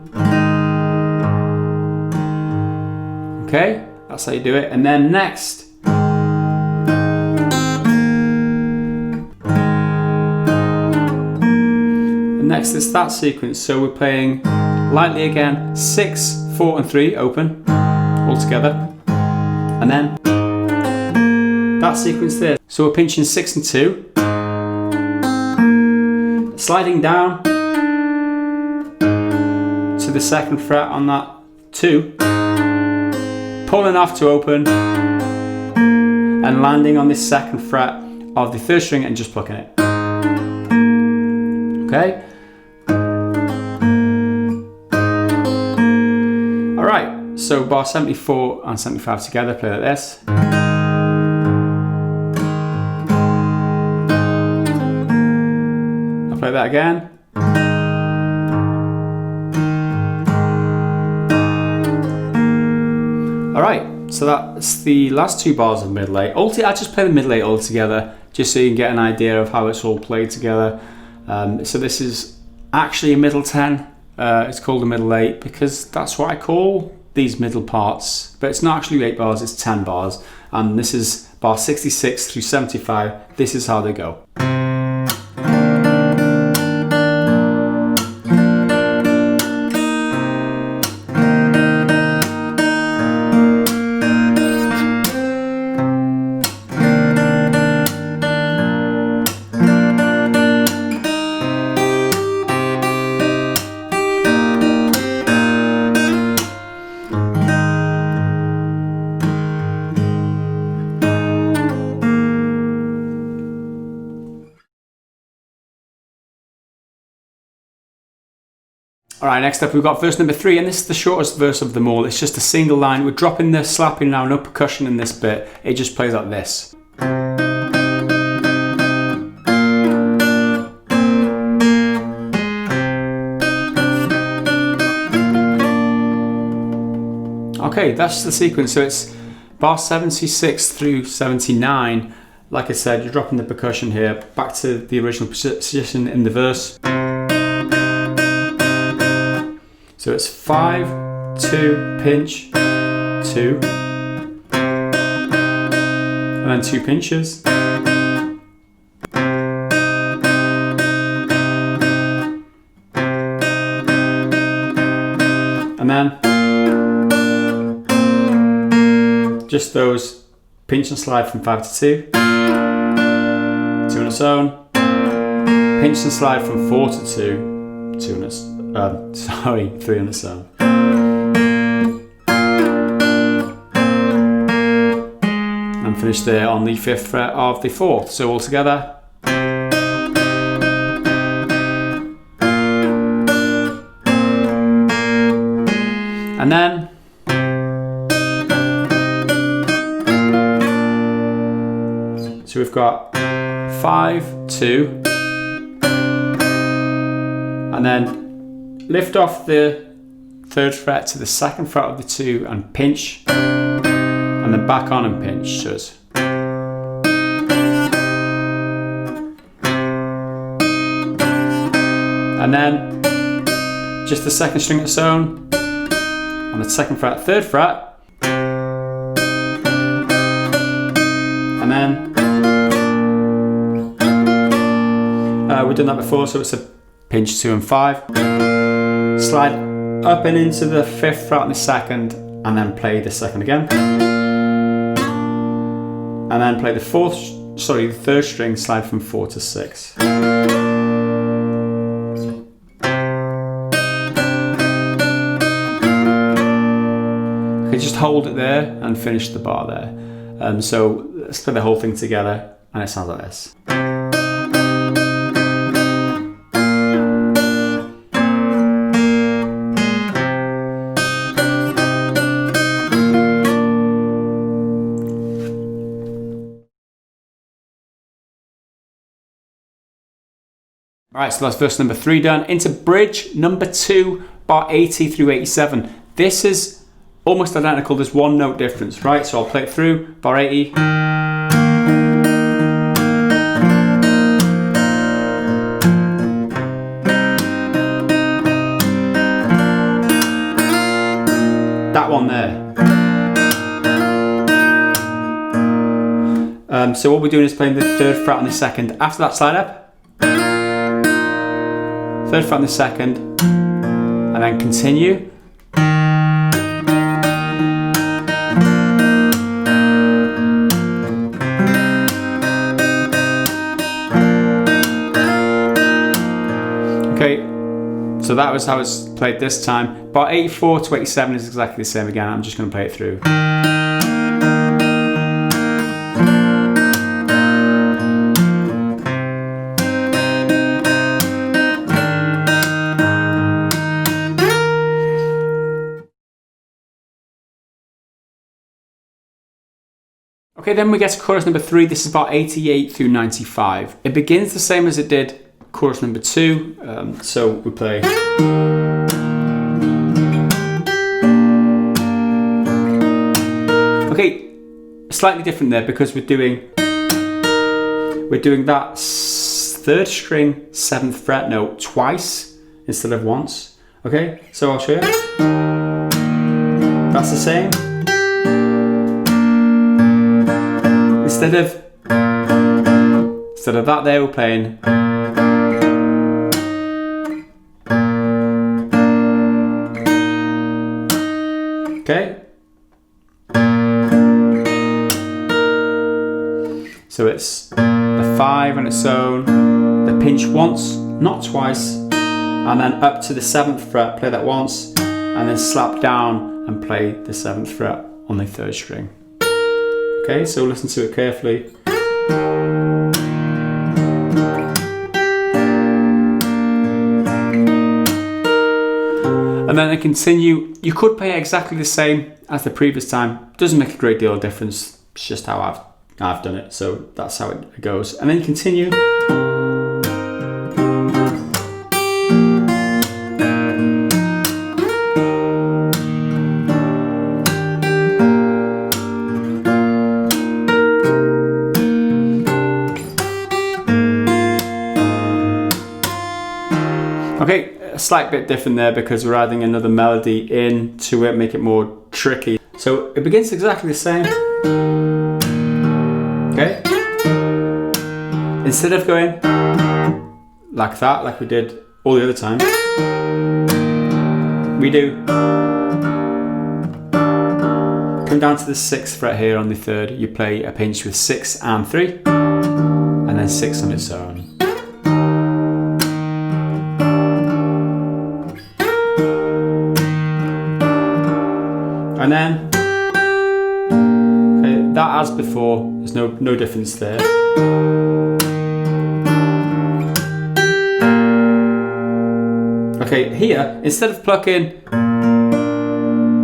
Okay, that's how you do it. And then next, is that sequence. So we're playing lightly again, 6, 4, and 3 open, all together, and then that sequence there. So we're pinching 6 and 2, sliding down to the 2nd fret on that 2, pulling off to open, and landing on this 2nd fret of the 3rd string and just plucking it. Okay. So bar 74 and 75 together play like this. I'll play that again. Alright, so that's the last two bars of middle eight. I just play the middle eight all together, just so you can get an idea of how it's all played together. So this is actually a middle 10. It's called a middle 8 because that's what I call these middle parts, but it's not actually 8 bars, it's 10 bars, and this is bar 66 through 75. This is how they go. Alright, next up we've got verse number 3, and this is the shortest verse of them all. It's just a single line. We're dropping the slapping now, no percussion in this bit. It just plays like this. Okay, that's the sequence. So it's bar 76 through 79. Like I said, you're dropping the percussion here, back to the original position in the verse. So it's 5, 2, pinch, 2, and then 2 pinches. And then just those pinch and slide from 5 to 2, 2 on its own, pinch and slide from 4 to 2, 2 on its own. 3 on its own. And finish there on the 5th fret of the 4th. So all together. And then so we've got 5, 2, and then lift off the 3rd fret to the 2nd fret of the 2 and pinch, and then back on and pinch. So it's and then just the 2nd string of its own on the 2nd fret, 3rd fret, and then we've done that before, so it's a pinch, 2 and 5. Slide up and into the 5th fret on the 2nd, and then play the 2nd again. And then play the 3rd string, slide from 4 to 6. Okay, just hold it there and finish the bar there. So let's play the whole thing together, and it sounds like this. Alright, so that's verse number 3 done. Into bridge number 2, bar 80 through 87. This is almost identical, there's one note difference, right? So I'll play it through, bar 80. That one there. So what we're doing is playing the 3rd fret on the 2nd. After that slide up, 3rd fret on the 2nd, and then continue. Okay, so that was how it's played this time. Bar 84 to 87 is exactly the same again. I'm just going to play it through. Okay, then we get to chorus number 3. This is bar 88 through 95. It begins the same as it did chorus number 2. So we play. Okay, slightly different there because we're doing that 3rd string 7th fret note twice instead of once. Okay, so I'll show you. That's the same. Instead of that there, we're playing. Okay. So it's the 5 on its own, the pinch once, not twice, and then up to the 7th fret, play that once, and then slap down and play the 7th fret on the 3rd string. Okay, so listen to it carefully. And then I continue. You could play exactly the same as the previous time. Doesn't make a great deal of difference. It's just how I've done it. So that's how it goes. And then you continue. Okay, a slight bit different there because we're adding another melody into it, make it more tricky. So it begins exactly the same. Okay? Instead of going like that, like we did all the other time, we do come down to the 6th fret here on the 3rd. You play a pinch with 6 and 3, and then 6 on its own. And then, okay, that as before, there's no difference there. Okay, here, instead of plucking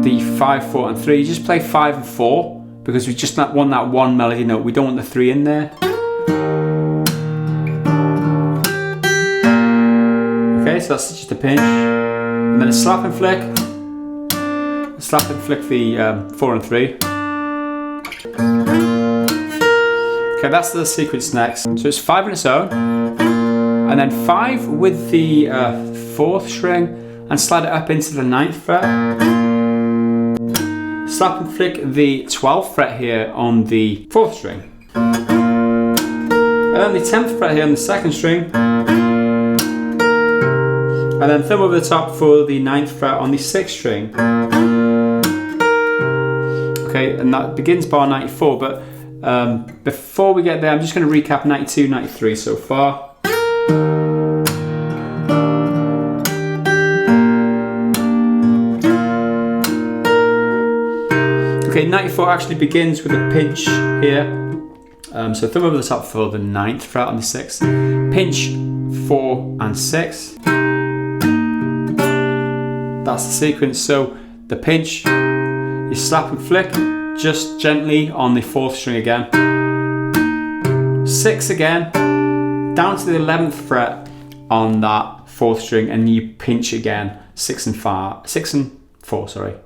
the 5, 4 and 3, you just play 5 and 4 because we just want that one melody note. We don't want the 3 in there. Okay, so that's just a pinch. And then a slap and flick. Slap and flick the 4 and 3. Okay, that's the sequence next. So it's 5 on its own, and then 5 with the 4th string, and slide it up into the 9th fret. Slap and flick the 12th fret here on the 4th string, and then the 10th fret here on the 2nd string, and then thumb over the top for the 9th fret on the 6th string. Okay, and that begins bar 94, but before we get there, I'm just going to recap 92, 93 so far. Okay, 94 actually begins with a pinch here. So thumb over the top for the 9th fret on the 6th. Pinch 4 and 6. That's the sequence. So the pinch, you slap and flick just gently on the 4th string again. 6 again, down to the 11th fret on that 4th string, and you pinch again. 6 and 4, sorry.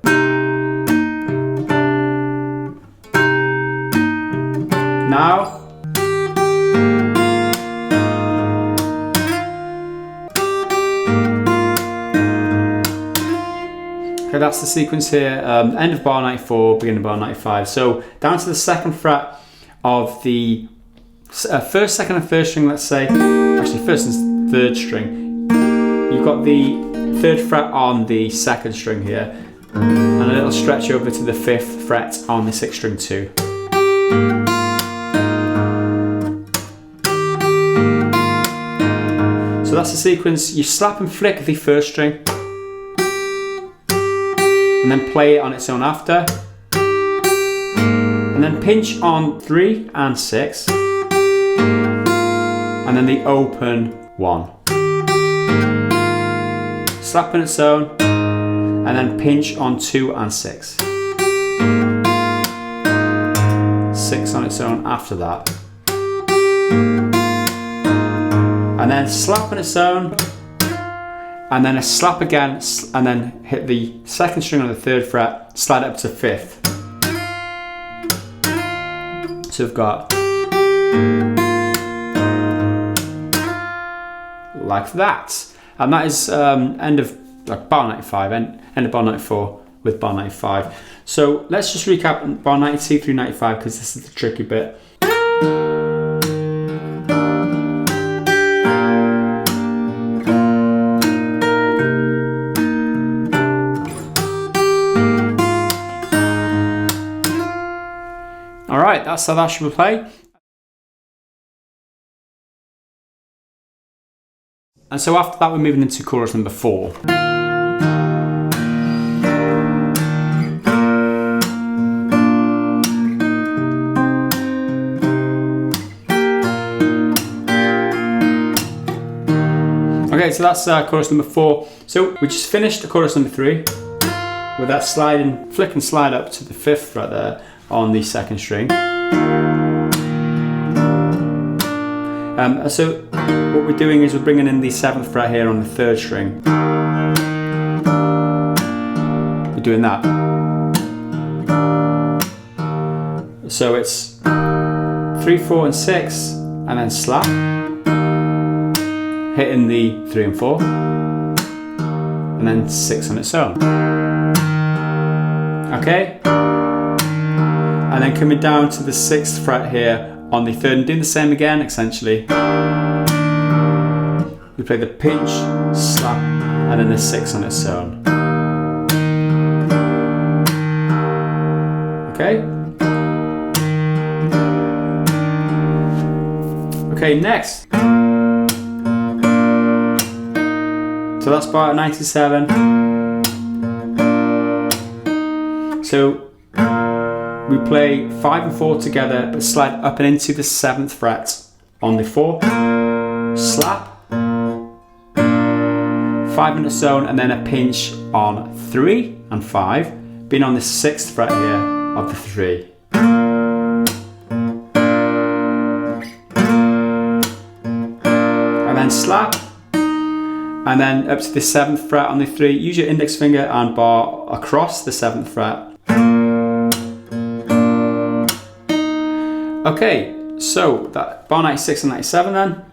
Now, okay, that's the sequence here. End of bar 94, beginning of bar 95. So down to the 2nd fret of the 1st, 2nd and 3rd string, let's say. Actually, 1st and 3rd string. You've got the 3rd fret on the 2nd string here, and a little stretch over to the 5th fret on the 6th string too. So that's the sequence. You slap and flick the 1st string, and then play it on its own after, and then pinch on 3 and 6, and then the open 1. Slap on its own, and then pinch on 2 and 6. 6 on its own after that. And then slap on its own, and then a slap again, and then hit the 2nd string on the 3rd fret, slide up to 5th. So we've got like that. And that is end of like bar 95, end of bar 94 with bar 95. So let's just recap bar 92 through 95 because this is the tricky bit. Alright, that's how that should be played. And so after that we're moving into chorus number 4. Okay, so that's chorus number 4. So we just finished the chorus number 3 with that flick and slide up to the 5th fret there on the 2nd string. So what we're doing is we're bringing in the 7th fret here on the 3rd string. We're doing that. So it's 3, 4 and 6 and then slap, hitting the 3 and 4 and then 6 on its own. Okay? And then coming down to the 6th fret here on the 3rd and doing the same again essentially. We play the pinch, slap, and then the 6 on its own. Okay? Okay, next. So that's bar 97. So we play 5 and 4 together, but slide up and into the 7th fret on the 4, slap, 5 on its own, and then a pinch on 3 and 5, being on the 6th fret here of the 3. And then slap, and then up to the 7th fret on the 3. Use your index finger and bar across the 7th fret. Okay, so that bar 96 and 97 then.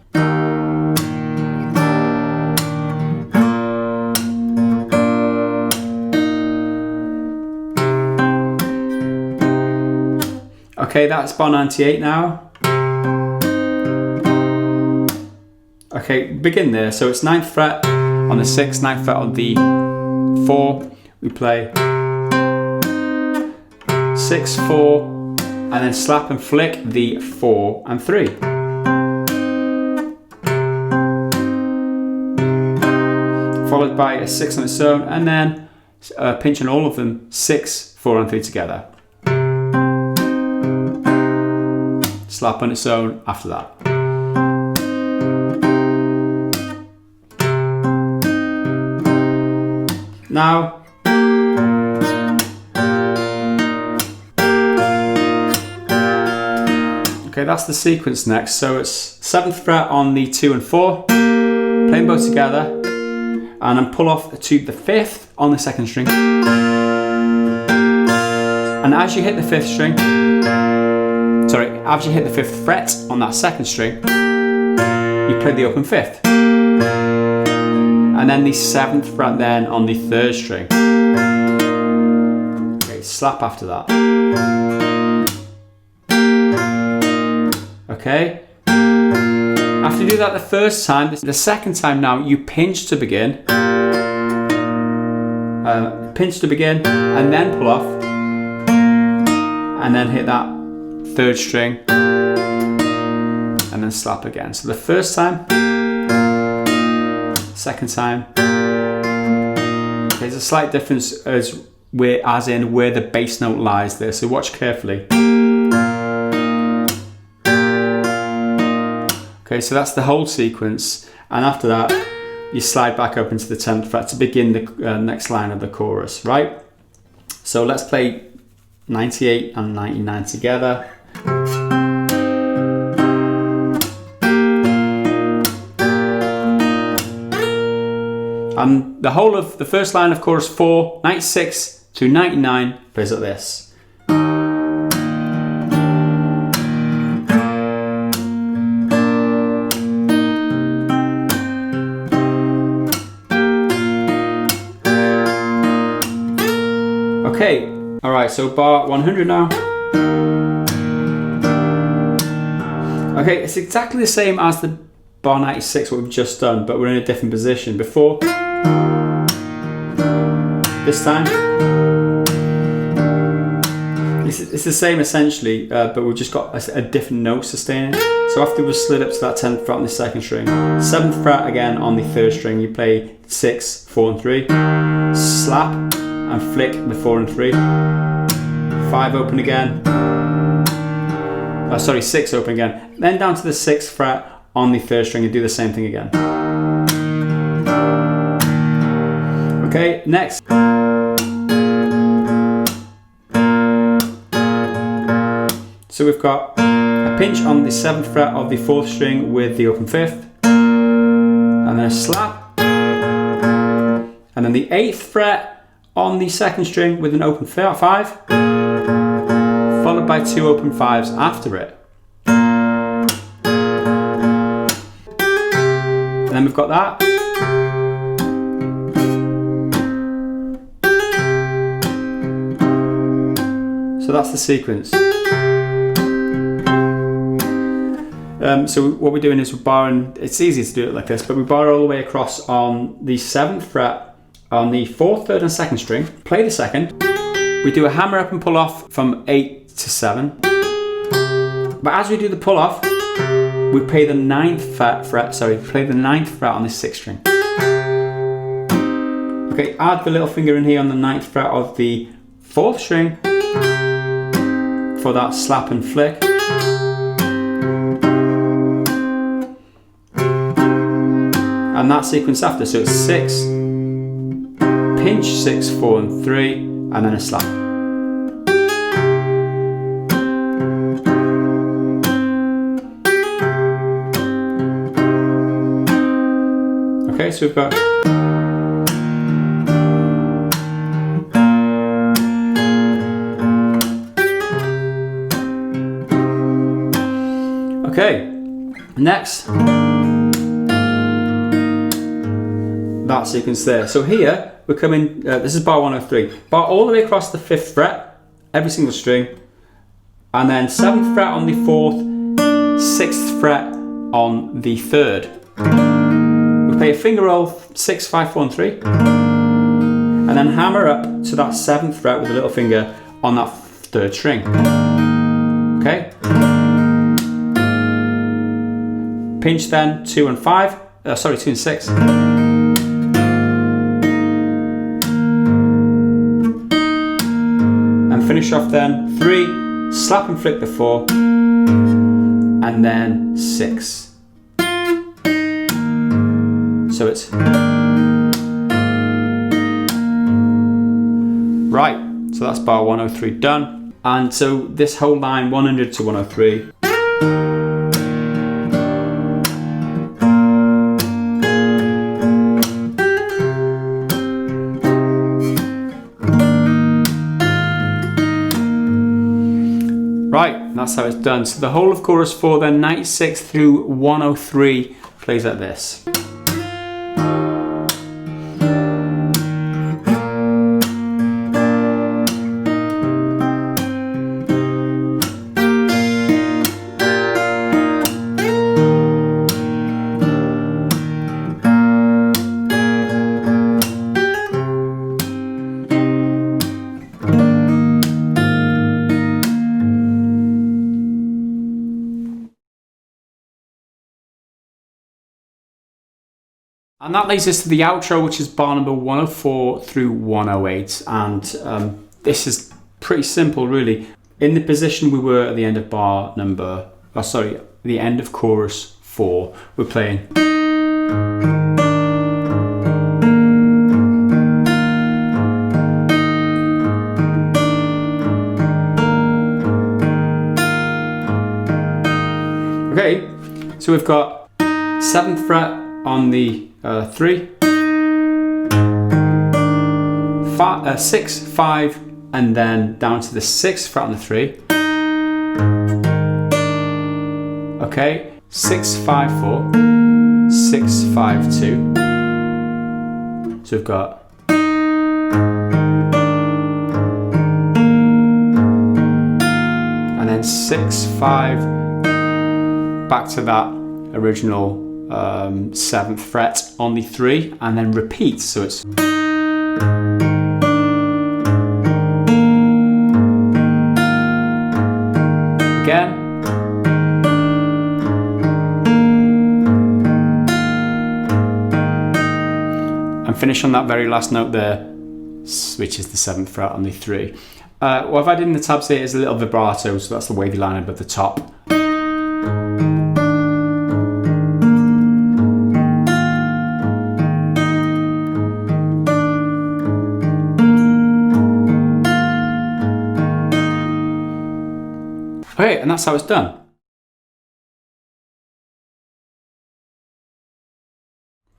Okay, that's bar 98 now. Okay, begin there. So it's 9th fret on the 6th, 9th fret on the 4. We play 6, 4, and then slap and flick the 4 and 3. Followed by a 6 on its own, and then pinch on all of them, 6, 4 and 3 together. Slap on its own after that. Now, okay, that's the sequence next. So it's 7th fret on the 2 and 4, playing both together, and then pull off to the 5th on the 2nd string. And as you hit the 5th string, as you hit the 5th fret on that 2nd string, you play the open 5th. And then the 7th fret then on the 3rd string. Okay, slap after that. Okay. After you do that the first time, the second time now you pinch to begin. Pinch to begin and then pull off. And then hit that 3rd string. And then slap again. So the first time, second time. There's a slight difference as in where the bass note lies there, so watch carefully. Okay, so that's the whole sequence, and after that you slide back up into the 10th fret to begin the next line of the chorus, right? So let's play 98 and 99 together. And the whole of the first line of chorus 4, 96 to 99 plays like this. Okay, alright, so bar 100 now. Okay, it's exactly the same as the bar 96, what we've just done, but we're in a different position. Before, this time, it's the same essentially, but we've just got a different note sustaining. So after we've slid up to that 10th fret on the 2nd string, 7th fret again on the 3rd string, you play 6, 4 and 3, slap and flick the 4 and 3, 5 open again, 6 open again, then down to the 6th fret on the 3rd string and do the same thing again. Okay, next. So we've got a pinch on the 7th fret of the 4th string with the open 5th, and then a slap, and then the 8th fret on the 2nd string with an open 5, followed by 2 open 5s after it. And then we've got that. So that's the sequence. So what we're doing is we're barring, it's easy to do it like this, but we bar all the way across on the 7th fret on the 4th, 3rd and 2nd string, play the 2nd, we do a hammer up and pull off from 8 to 7, but as we do the pull off, we play the 9th fret on the 6th string. Okay, add the little finger in here on the 9th fret of the 4th string for that slap and flick. And that sequence after, so it's 6, pinch 6, 4 and 3, and then a slap. Okay, so we've got okay, next that sequence there. So here we're coming, this is bar 103, bar all the way across the 5th fret, every single string, and then 7th fret on the 4th, 6th fret on the 3rd. We play a finger roll 6, 5, 4 and 3, and then hammer up to that 7th fret with a little finger on that 3rd string. Okay. Pinch then 2 and 5, 2 and 6. And finish off then 3, slap and flick the 4, and then 6. So it's right, so that's bar 103 done. And so this whole line 100 to 103. Right, that's how it's done. So the whole of chorus 4 then 96 through 103 plays like this. And that leads us to the outro, which is bar number 104 through 108. And this is pretty simple, really. In the position we were at the end of the end of chorus 4, we're playing. Okay, so we've got 7th fret on the 3, 6, 5, and then down to the 6th fret on the 3. Okay, 6, 5, 4, 6, 5, 2. So we've got and then 6, 5, back to that original 7th fret on the 3, and then repeat. So it's again, and finish on that very last note there, which is the 7th fret on the 3. What I've added in the tabs here is a little vibrato, so that's the wavy line above the top. Okay, and that's how it's done.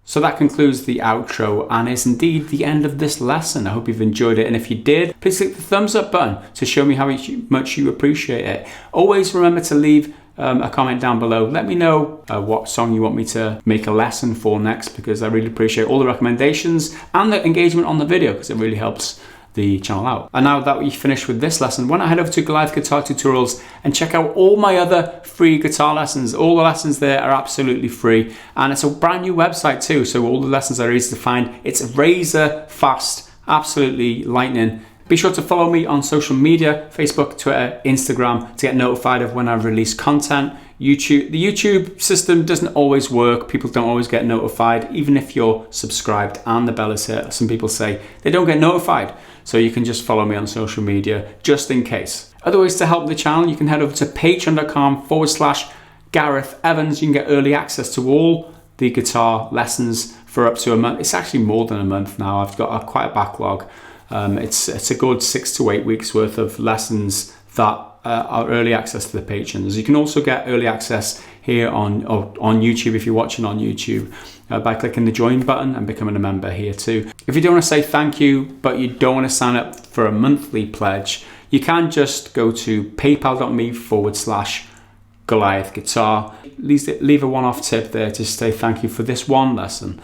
So that concludes the outro and is indeed the end of this lesson. I hope you've enjoyed it, and if you did, please click the thumbs up button to show me how much you appreciate it. Always remember to leave a comment down below. Let me know what song you want me to make a lesson for next, because I really appreciate all the recommendations and the engagement on the video, because it really helps the channel out. And now that we finished with this lesson, why not head over to Gareth Guitar Tutorials and check out all my other free guitar lessons. All the lessons there are absolutely free, and it's a brand new website too, so all the lessons are easy to find. It's razor fast, absolutely lightning. Be sure to follow me on social media, Facebook, Twitter, Instagram, to get notified of when I release content. The YouTube system doesn't always work. People don't always get notified, even if you're subscribed and the bell is hit. Some people say they don't get notified. So you can just follow me on social media just in case. Other ways to help the channel, you can head over to patreon.com/Gareth Evans. You can get early access to all the guitar lessons for up to a month. It's actually more than a month now. I've got quite a backlog. It's a good 6 to 8 weeks worth of lessons that are early access to the patrons. You can also get early access here on YouTube if you're watching on YouTube by clicking the join button and becoming a member here too. If you don't want to say thank you, but you don't want to sign up for a monthly pledge, you can just go to paypal.me/Goliath Guitar. Leave a one-off tip there to say thank you for this one lesson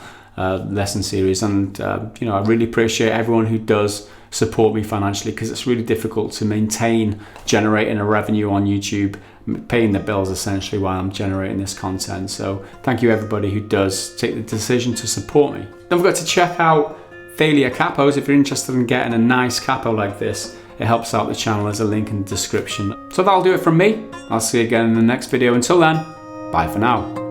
series, and I really appreciate everyone who does support me financially, because it's really difficult to maintain generating a revenue on YouTube, paying the bills essentially while I'm generating this content. So thank you everybody who does take the decision to support me. Don't forget to check out Thalia capos if you're interested in getting a nice capo like this. It helps out the channel. There's a link in the description. So that'll do it from me. I'll see you again in the next video. Until then, bye for now.